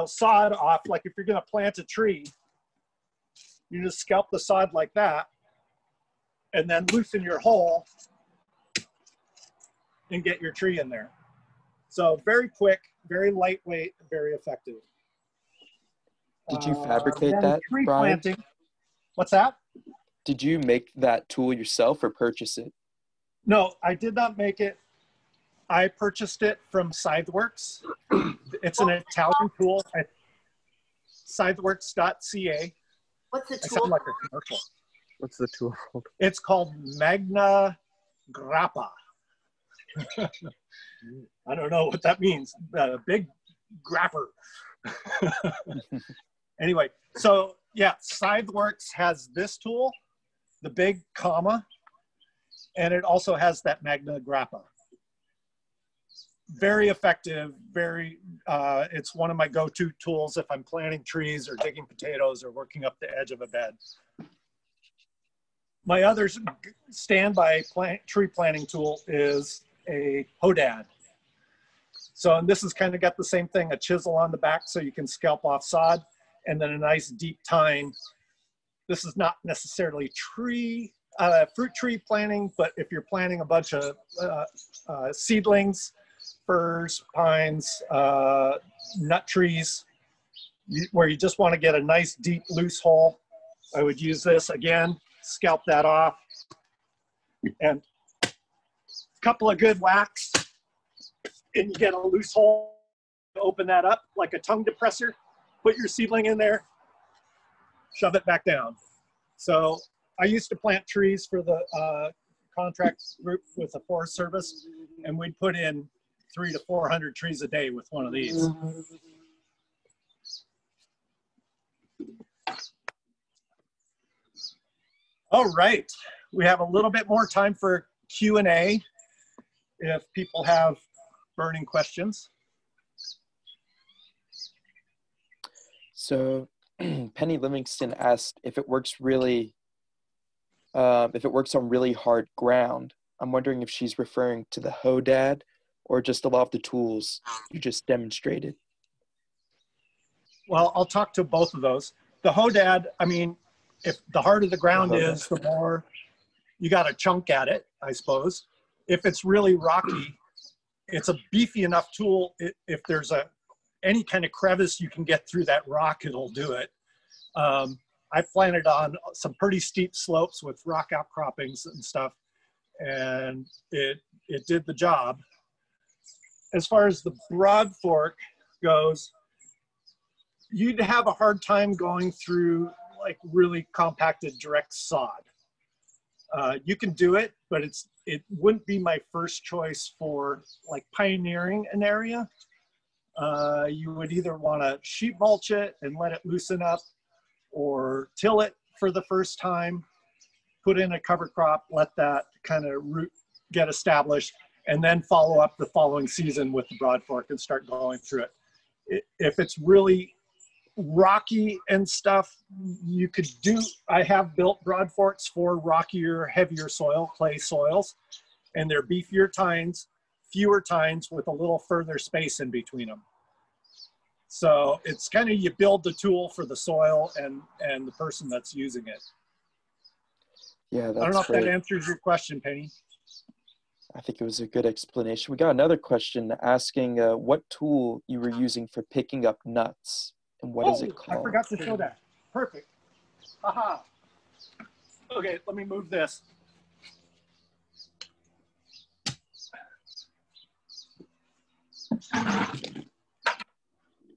sod off, like if you're gonna plant a tree, you just scalp the sod like that, and then loosen your hole and get your tree in there. So very quick, very lightweight, very effective. Did you fabricate that, tree Brian? Planting. What's that? Did you make that tool yourself or purchase it? No, I did not make it. I purchased it from Scytheworks. It's an Italian tool at scytheworks.ca. What's the tool? I sound like a commercial. What's the tool? It's called Magna Grappa. I don't know what that means. Big grapper. Anyway, so yeah, Scytheworks has this tool, the big comma, and it also has that Magna Grappa. Very effective, it's one of my go-to tools if I'm planting trees or digging potatoes or working up the edge of a bed. My other standby tree planting tool is a hodad. So, and this has kind of got the same thing, a chisel on the back so you can scalp off sod, and then a nice deep tine. This is not necessarily fruit tree planting, but if you're planting a bunch of seedlings, firs, pines, nut trees, where you just want to get a nice deep loose hole, I would use this. Again, scalp that off, and a couple of good whacks, and you get a loose hole. Open that up like a tongue depressor, put your seedling in there, shove it back down. So I used to plant trees for the contract group with the Forest Service, and we'd put in 300 to 400 trees a day with one of these. All right, we have a little bit more time for Q&A if people have burning questions. So Penny Livingston asked if it works on really hard ground. I'm wondering if she's referring to the hodad or just a lot of the tools you just demonstrated. Well, I'll talk to both of those. The hodad, I mean, if the harder the ground is, the more you got to chunk at it, I suppose. If it's really rocky, it's a beefy enough tool. If there's any kind of crevice you can get through that rock, it'll do it. I planted on some pretty steep slopes with rock outcroppings and stuff, and it did the job. As far as the broad fork goes, you'd have a hard time going through like really compacted direct sod. You can do it, but it wouldn't be my first choice for like pioneering an area. You would either want to sheet mulch it and let it loosen up, or till it for the first time, put in a cover crop, let that kind of root get established, and then follow up the following season with the broad fork and start going through it. If it's really rocky and stuff, you could do, I have built broad forks for rockier, heavier soil, clay soils, and they're beefier tines, fewer tines with a little further space in between them. So it's kind of, you build the tool for the soil and the person that's using it. Yeah, that's I don't know great. if that answers your question, Penny. I think it was a good explanation. We got another question asking what tool you were using for picking up nuts and what is it called? I forgot to show that. Perfect. Aha. Okay, let me move this.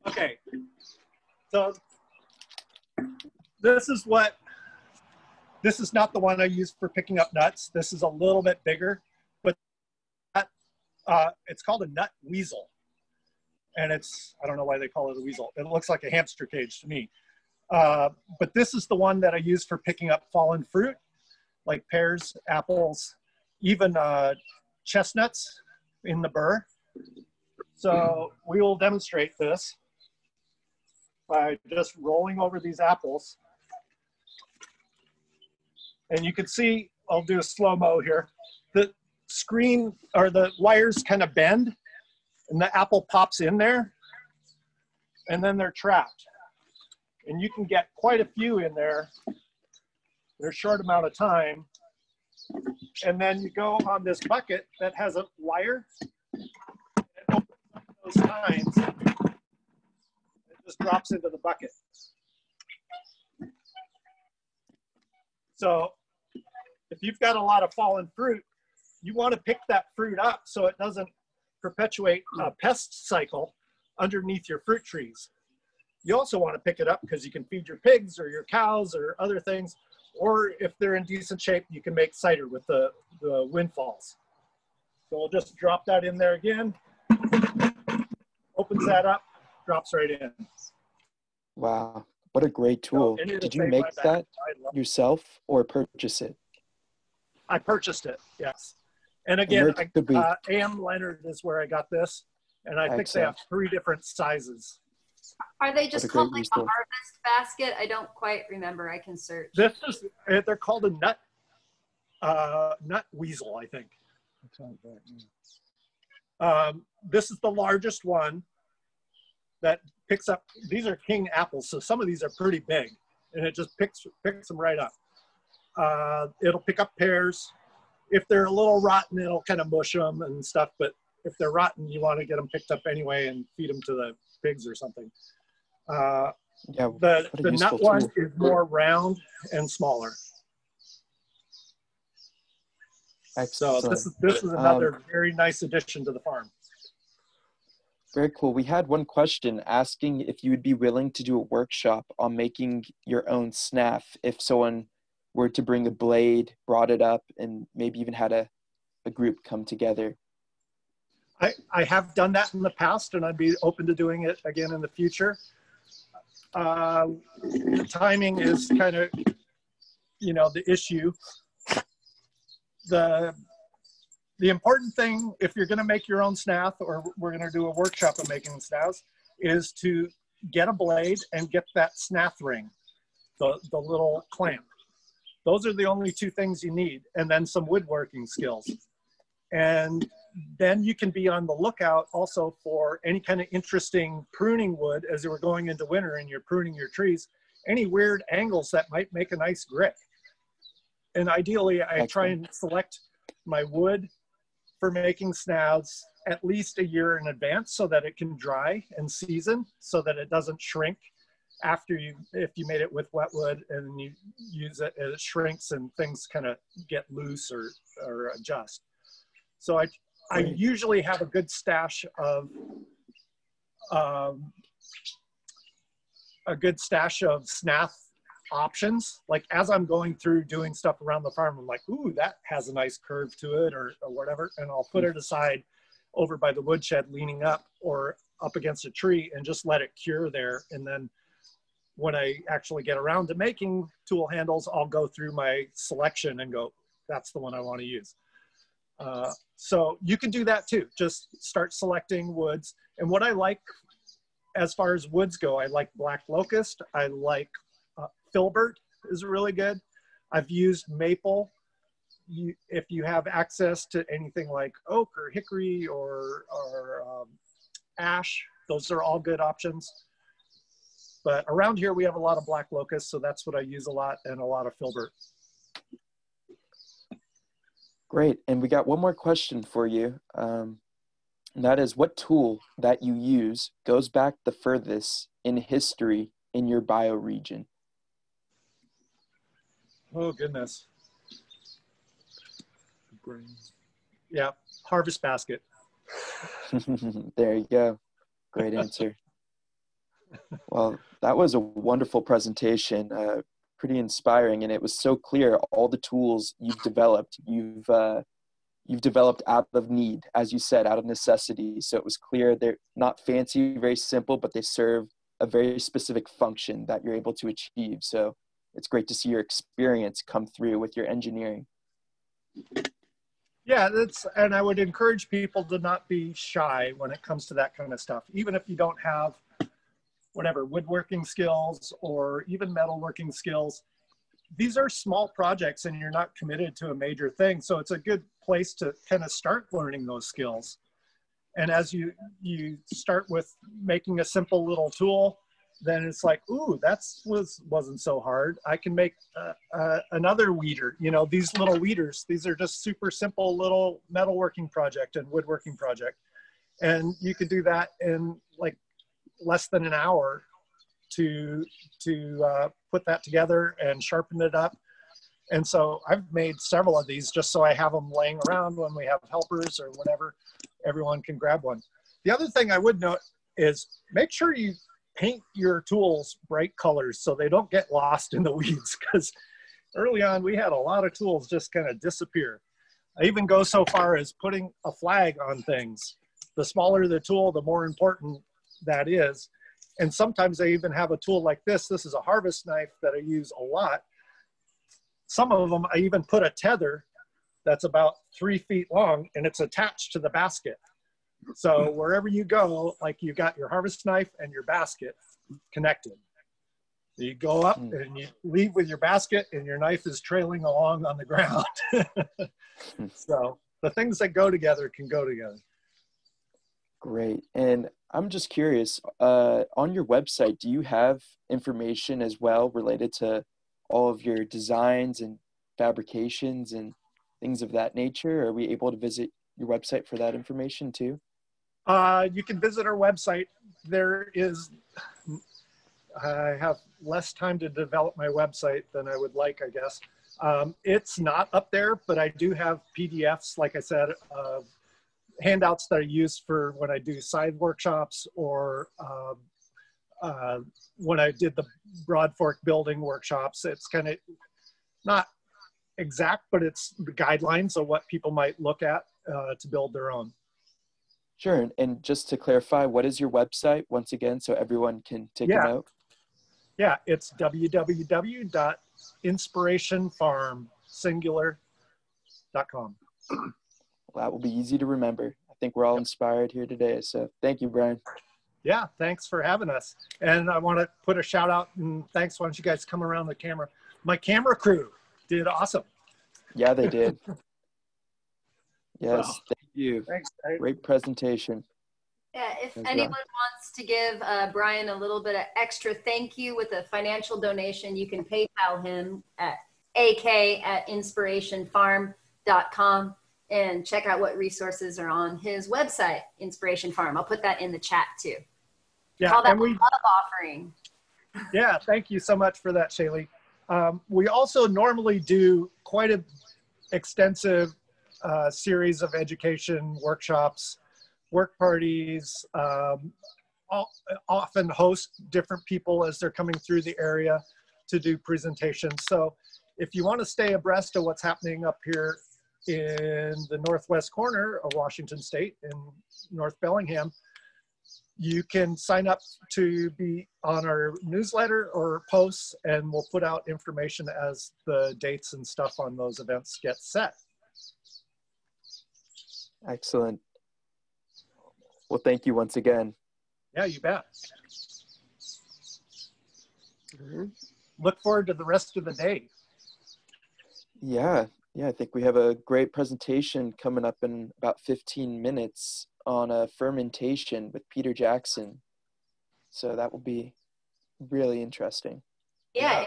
Okay, so this is not the one I use for picking up nuts. This is a little bit bigger, but it's called a nut weasel. And it's, I don't know why they call it a weasel. It looks like a hamster cage to me. But this is the one that I use for picking up fallen fruit, like pears, apples, even chestnuts in the burr. So we will demonstrate this by just rolling over these apples. And you can see, I'll do a slow-mo here, the screen or the wires kind of bend and the apple pops in there and then they're trapped. And you can get quite a few in there in a short amount of time. And then you go on this bucket that has a wire, and it opens up those tines. It just drops into the bucket. So if you've got a lot of fallen fruit, you want to pick that fruit up so it doesn't perpetuate a pest cycle underneath your fruit trees. You also want to pick it up because you can feed your pigs or your cows or other things, or if they're in decent shape, you can make cider with the windfalls. So we'll just drop that in there again, opens that up, drops right in. Wow, what a great tool. Did you make that yourself or purchase it? I purchased it, yes. And again, A.M. Leonard is where I got this, and I think they have 3 different sizes. Are they just called like a harvest basket? I don't quite remember. I can search. This is, they're called a nut weasel, I think. This is the largest one that picks up, these are king apples, so some of these are pretty big, and it just picks them right up. It'll pick up pears. If they're a little rotten, it'll kind of mush them and stuff, but if they're rotten, you want to get them picked up anyway and feed them to the pigs or something. The nut one is more round and smaller. Excellent. So this is another very nice addition to the farm. Very cool. We had one question asking if you would be willing to do a workshop on making your own snaff if someone were to bring a blade, brought it up, and maybe even had a group come together. I have done that in the past, and I'd be open to doing it again in the future. The timing is kind of, the issue. The important thing, if you're going to make your own snaff, or we're going to do a workshop of making snaffs, is to get a blade and get that snaff ring, the little clamp. Those are the only 2 things you need, and then some woodworking skills. And then you can be on the lookout also for any kind of interesting pruning wood as we're going into winter and you're pruning your trees, any weird angles that might make a nice grip. And ideally, I try and select my wood for making snaths at least a year in advance so that it can dry and season so that it doesn't shrink after if you made it with wet wood and you use it, it shrinks and things kind of get loose or adjust. So I usually have a good stash of snath options. Like as I'm going through doing stuff around the farm, I'm like, ooh, that has a nice curve to it or whatever. And I'll put it aside over by the woodshed leaning up or up against a tree and just let it cure there. And then when I actually get around to making tool handles, I'll go through my selection and go, that's the one I want to use. So you can do that too. Just start selecting woods. And what I like as far as woods go, I like black locust. I like filbert is really good. I've used maple. If you have access to anything like oak or hickory or ash, those are all good options. But around here, we have a lot of black locust, so that's what I use a lot, and a lot of filbert. Great. And we got one more question for you. And that is, what tool that you use goes back the furthest in history in your bioregion? Oh, goodness. Yeah, harvest basket. There you go. Great answer. Well, that was a wonderful presentation, pretty inspiring, and it was so clear all the tools you've developed out of need, as you said, out of necessity. So it was clear they're not fancy, very simple, but they serve a very specific function that you're able to achieve. So it's great to see your experience come through with your engineering. Yeah, and I would encourage people to not be shy when it comes to that kind of stuff. Even if you don't have whatever, woodworking skills or even metalworking skills, these are small projects and you're not committed to a major thing. So it's a good place to kind of start learning those skills. And as you start with making a simple little tool, then it's like, ooh, wasn't so hard. I can make another weeder. You know, these little weeders, these are just super simple little metalworking project and woodworking project. And you could do that in like less than an hour to put that together and sharpen it up. And so I've made several of these just so I have them laying around when we have helpers or whatever, everyone can grab one. The other thing I would note is make sure you paint your tools bright colors so they don't get lost in the weeds, because early on we had a lot of tools just kind of disappear. I even go so far as putting a flag on things. The smaller the tool, the more important that is. And sometimes I even have a tool like this. This is a harvest knife that I use a lot. Some of them I even put a tether that's about 3 feet long and it's attached to the basket. So wherever you go, like you got your harvest knife and your basket connected. You go up and you leave with your basket and your knife is trailing along on the ground. So the things that go together can go together. Great. And I'm just curious, on your website, do you have information as well related to all of your designs and fabrications and things of that nature? Are we able to visit your website for that information too? You can visit our website. I have less time to develop my website than I would like, I guess. It's not up there, but I do have PDFs, like I said, of handouts that I use for when I do side workshops or when I did the Broad Fork building workshops. It's kind of not exact, but it's the guidelines of what people might look at to build their own. Sure. And just to clarify, what is your website once again, so everyone can take a note? Yeah, it's www.inspirationfarm.com. Well, that will be easy to remember. I think we're all inspired here today. So thank you, Brian. Yeah, thanks for having us. And I want to put a shout out and thanks. Why don't you guys come around the camera? My camera crew did awesome. Yeah, they did. Yes, So, thank you. Thanks. Great presentation. Yeah, if anyone wants to give Brian a little bit of extra thank you with a financial donation, you can PayPal him at ak@inspirationfarm.com and check out what resources are on his website, Inspiration Farm. I'll put that in the chat too. Yeah, call that a love offering. Yeah, thank you so much for that, Shaylee. We also normally do quite an extensive series of education workshops, work parties, often host different people as they're coming through the area to do presentations. So if you want to stay abreast of what's happening up here in the northwest corner of Washington State in North Bellingham, you can sign up to be on our newsletter or posts, and we'll put out information as the dates and stuff on those events get set. Excellent. Well, thank you once again. Yeah, you bet. look forward to the rest of the day. Yeah, I think we have a great presentation coming up in about 15 minutes on fermentation with Peter Jackson. So that will be really interesting. Yeah,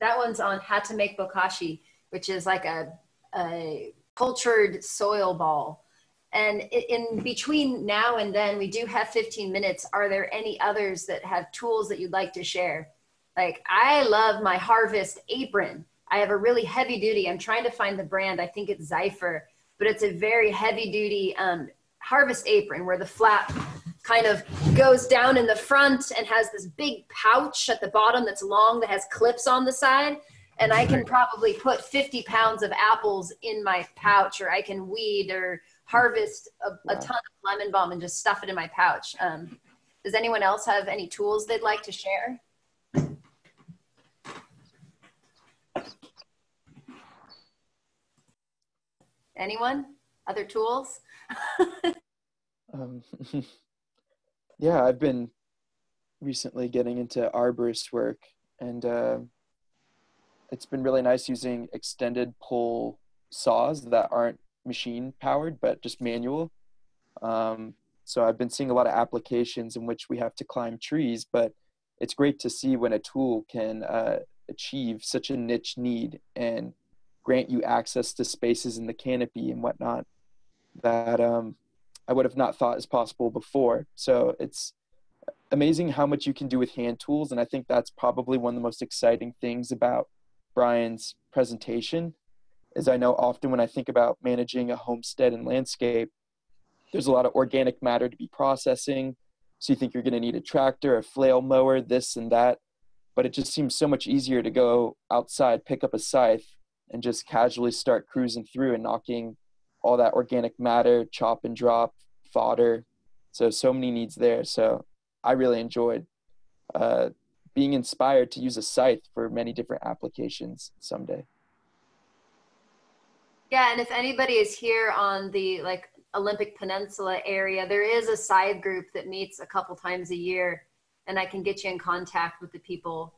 that one's on how to make bokashi, which is like a cultured soil ball. And in between now and then, we do have 15 minutes. Are there any others that have tools that you'd like to share? Like, I love my harvest apron. I have a really heavy duty. I'm trying to find the brand. I think it's Zypher, but it's a very heavy duty harvest apron where the flap kind of goes down in the front and has this big pouch at the bottom that's long that has clips on the side. And I can probably put 50 pounds of apples in my pouch, or I can weed or harvest a ton of lemon balm and just stuff it in my pouch. Does anyone else have any tools they'd like to share? Anyone? Other tools? Yeah, I've been recently getting into arborist work, and it's been really nice using extended pull saws that aren't machine powered, but just manual. So I've been seeing a lot of applications in which we have to climb trees, but it's great to see when a tool can achieve such a niche need and grant you access to spaces in the canopy and whatnot that I would have not thought is possible before. So it's amazing how much you can do with hand tools. And I think that's probably one of the most exciting things about Brian's presentation is I know often when I think about managing a homestead and landscape, there's a lot of organic matter to be processing. So you think you're going to need a tractor, a flail mower, this and that. But it just seems so much easier to go outside, pick up a scythe, and just casually start cruising through and knocking all that organic matter, chop and drop, fodder. So many needs there. So I really enjoyed being inspired to use a scythe for many different applications someday. Yeah, and if anybody is here on the Olympic Peninsula area, there is a scythe group that meets a couple times a year, and I can get you in contact with the people.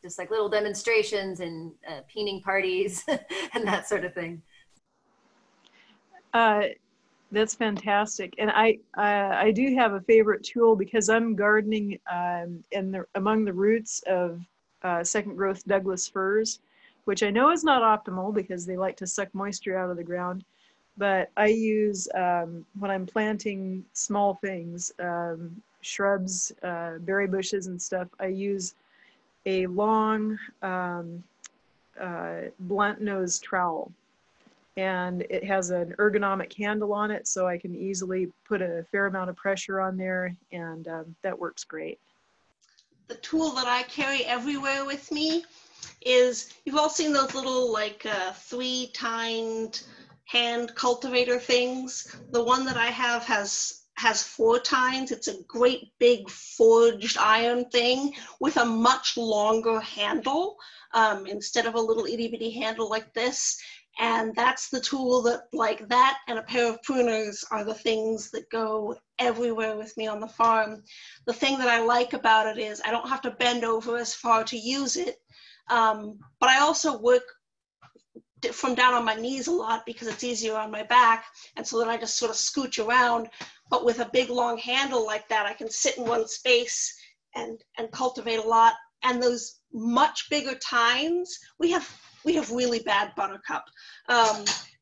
Just like little demonstrations and peening parties and that sort of thing. That's fantastic. And I do have a favorite tool because I'm gardening among the roots of second growth Douglas firs, which I know is not optimal because they like to suck moisture out of the ground. But I use, when I'm planting small things, shrubs, berry bushes and stuff, I use a long blunt nose trowel, and it has an ergonomic handle on it, so I can easily put a fair amount of pressure on there, and that works great. The tool that I carry everywhere with me is, you've all seen those little 3-tined hand cultivator things. The one that I have has 4 tines. It's a great big forged iron thing with a much longer handle instead of a little itty bitty handle like this. And that's the tool that, like that and a pair of pruners, are the things that go everywhere with me on the farm. The thing that I like about it is I don't have to bend over as far to use it, but I also work from down on my knees a lot because it's easier on my back, and so then I just sort of scooch around. But with a big long handle like that, I can sit in one space and cultivate a lot. And those much bigger tines, we have really bad buttercup,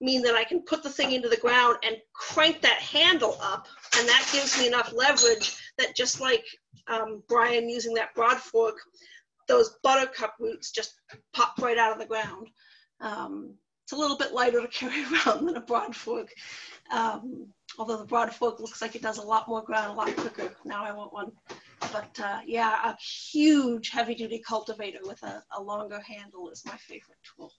mean that I can put the thing into the ground and crank that handle up, and that gives me enough leverage that, just like Brian using that broad fork, those buttercup roots just pop right out of the ground. It's a little bit lighter to carry around than a broad fork, although the broad fork looks like it does a lot more ground a lot quicker. Now I want one. But yeah, a huge heavy-duty cultivator with a longer handle is my favorite tool.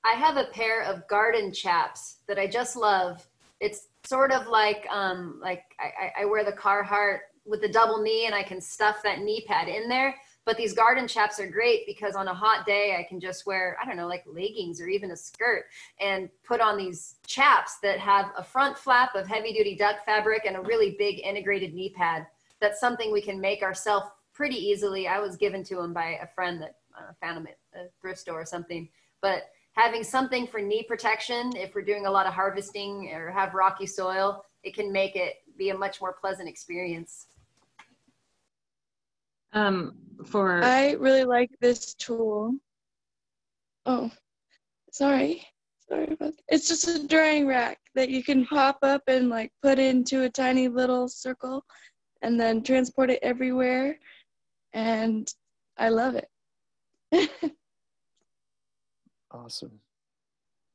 I have a pair of garden chaps that I just love. It's sort of like I wear the Carhartt with the double knee, and I can stuff that knee pad in there. But these garden chaps are great because on a hot day, I can just wear, I don't know, like leggings or even a skirt, and put on these chaps that have a front flap of heavy-duty duck fabric and a really big integrated knee pad. That's something we can make ourselves pretty easily. I was given to them by a friend that found them at a thrift store or something. But having something for knee protection, if we're doing a lot of harvesting or have rocky soil, it can make it be a much more pleasant experience. I really like this tool. Oh, sorry about that. It's just a drying rack that you can pop up and like put into a tiny little circle and then transport it everywhere. And I love it. Awesome.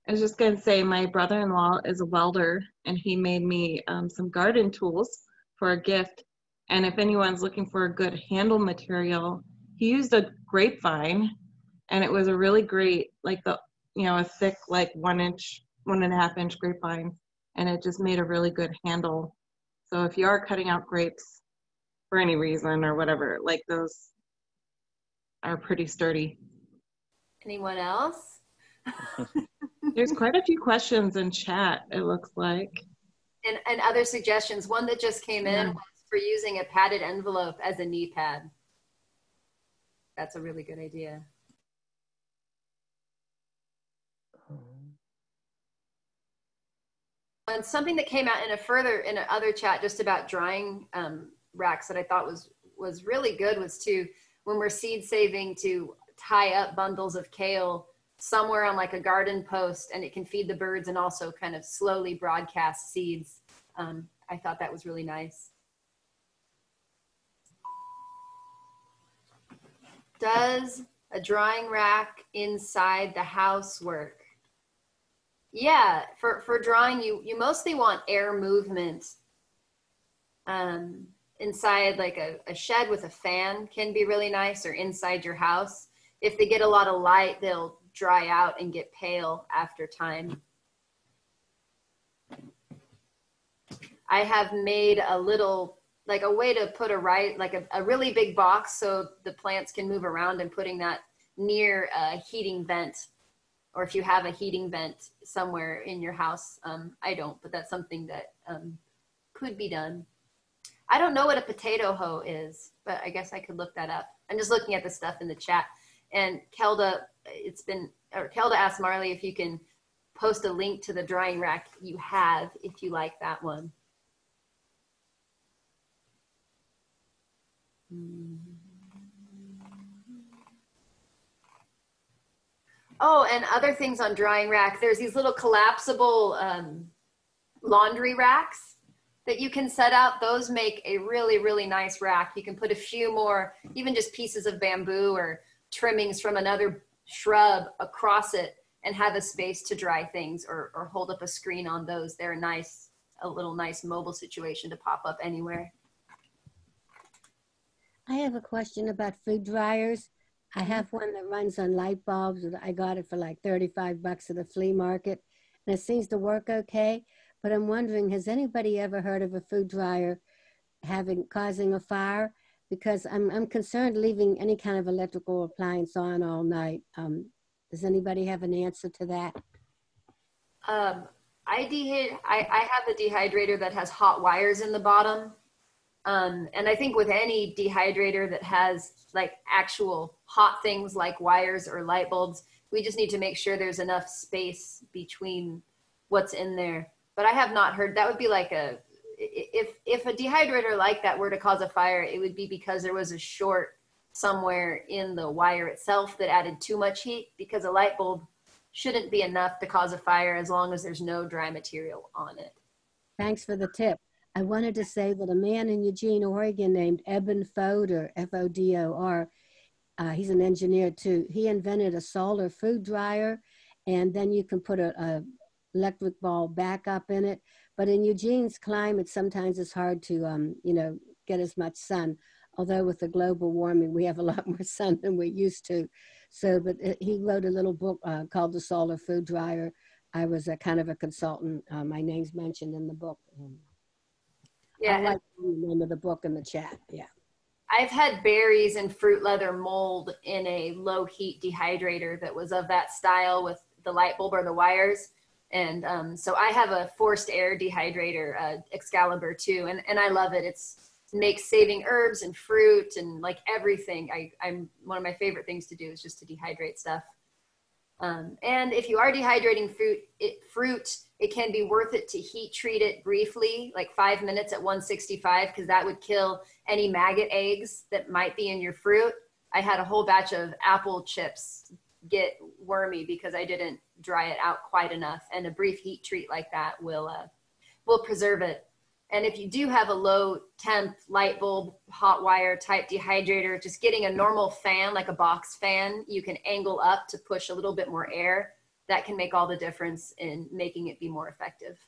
I was just gonna say, my brother-in-law is a welder, and he made me some garden tools for a gift. And if anyone's looking for a good handle material, he used a grapevine, and it was a really great, like a thick, like 1 inch, 1.5 inch grapevine, and it just made a really good handle. So if you are cutting out grapes for any reason or whatever, like those are pretty sturdy. Anyone else? There's quite a few questions in chat, it looks like. And other suggestions. One that just came in was for using a padded envelope as a knee pad. That's a really good idea. And something that came out in another chat just about drying racks that I thought was really good was when we're seed saving, to tie up bundles of kale somewhere on like a garden post, and it can feed the birds and also kind of slowly broadcast seeds. I thought that was really nice. Does a drying rack inside the house work? Yeah, for drying, you mostly want air movement. Inside like a shed with a fan can be really nice, or inside your house. If they get a lot of light, they'll dry out and get pale after time. I have made a little, like a way to put a really big box so the plants can move around, and putting that near a heating vent, or if you have a heating vent somewhere in your house. I don't, but that's something that could be done. I don't know what a potato hoe is, but I guess I could look that up. I'm just looking at the stuff in the chat. And Kelda asked Marley if you can post a link to the drying rack you have, if you like that one. Oh, and other things on drying rack, there's these little collapsible laundry racks that you can set out. Those make a really, really nice rack. You can put a few more, even just pieces of bamboo or trimmings from another shrub across it, and have a space to dry things, or hold up a screen on those. They're a little nice mobile situation to pop up anywhere. I have a question about food dryers. I have one that runs on light bulbs. I got it for like 35 bucks at a flea market, and it seems to work okay. But I'm wondering, has anybody ever heard of a food dryer causing a fire? Because I'm concerned leaving any kind of electrical appliance on all night. Does anybody have an answer to that? I have a dehydrator that has hot wires in the bottom. And I think with any dehydrator that has like actual hot things like wires or light bulbs, we just need to make sure there's enough space between what's in there. But I have not heard, that would be like if a dehydrator like that were to cause a fire, it would be because there was a short somewhere in the wire itself that added too much heat, because a light bulb shouldn't be enough to cause a fire as long as there's no dry material on it. Thanks for the tip. I wanted to say that a man in Eugene, Oregon named Eben Fodor, F-O-D-O-R, he's an engineer too. He invented a solar food dryer, and then you can put a electric ball backup in it. But in Eugene's climate, sometimes it's hard to, get as much sun. Although with the global warming, we have a lot more sun than we used to. So, but he wrote a little book called The Solar Food Dryer. I was a kind of a consultant. My name's mentioned in the book. Yeah, I like the name of the book in the chat. Yeah. I've had berries and fruit leather mold in a low heat dehydrator that was of that style with the light bulb or the wires. And so I have a forced air dehydrator, Excalibur too, and I love it. makes saving herbs and fruit and like everything. I'm one of my favorite things to do is just to dehydrate stuff. And if you are dehydrating fruit, it can be worth it to heat treat it briefly, like 5 minutes at 165, because that would kill any maggot eggs that might be in your fruit. I had a whole batch of apple chips get wormy because I didn't dry it out quite enough, and a brief heat treat like that will preserve it. And if you do have a low temp light bulb hot wire type dehydrator, just getting a normal fan, like a box fan, you can angle up to push a little bit more air. That can make all the difference in making it be more effective.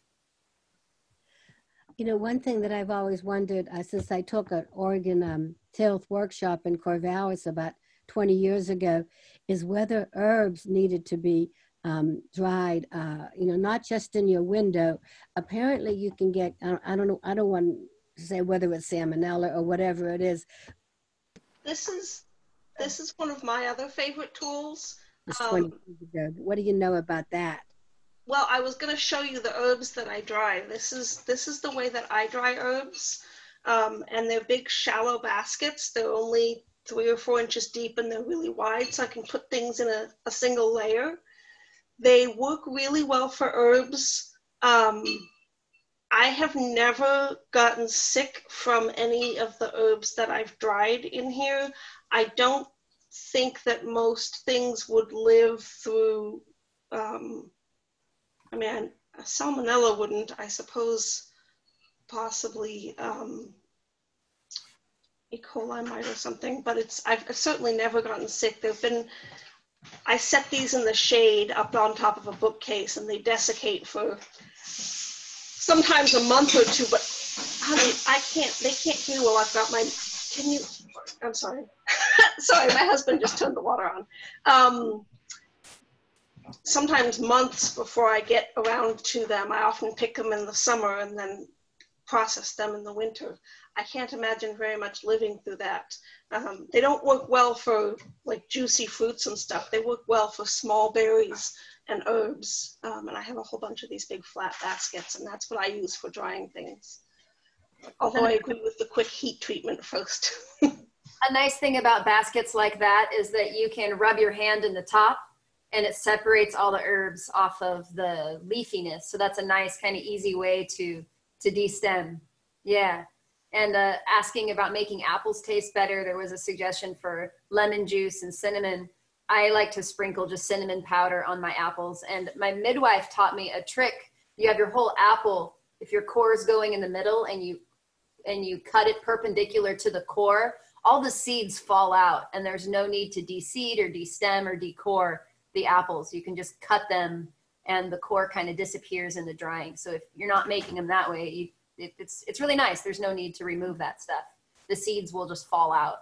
You know, one thing that I've always wondered, since I took an Oregon tilth workshop in Corvallis about 20 years ago, is whether herbs needed to be dried, you know, not just in your window. Apparently you can get, I don't know, I don't want to say whether it's salmonella or whatever it is. This is one of my other favorite tools. It's 20 years ago. What do you know about that? Well, I was going to show you the herbs that I dry. This is the way that I dry herbs, and they're big shallow baskets. They're only 3 or 4 inches deep and they're really wide, so I can put things in a single layer. They work really well for herbs. I have never gotten sick from any of the herbs that I've dried in here. I don't think that most things would live through, I mean, a salmonella wouldn't, I suppose, possibly E. coli might or something, but I've certainly never gotten sick. I set these in the shade up on top of a bookcase and they desiccate for sometimes a month or 2, but honey, they can't hear well. I've got I'm sorry. Sorry, my husband just turned the water on. Sometimes months before I get around to them. I often pick them in the summer and then process them in the winter. I can't imagine very much living through that. They don't work well for like juicy fruits and stuff. They work well for small berries and herbs. And I have a whole bunch of these big flat baskets, and that's what I use for drying things. Although I agree with the quick heat treatment first. A nice thing about baskets like that is that you can rub your hand in the top and it separates all the herbs off of the leafiness. So that's a nice kind of easy way to de-stem. Yeah. And asking about making apples taste better, there was a suggestion for lemon juice and cinnamon. I like to sprinkle just cinnamon powder on my apples. And my midwife taught me a trick. You have your whole apple, if your core is going in the middle and you cut it perpendicular to the core, all the seeds fall out and there's no need to de-seed or de-stem or de-core the apples. You can just cut them and the core kind of disappears in the drying. So if you're not making them that way, it's really nice. There's no need to remove that stuff. The seeds will just fall out.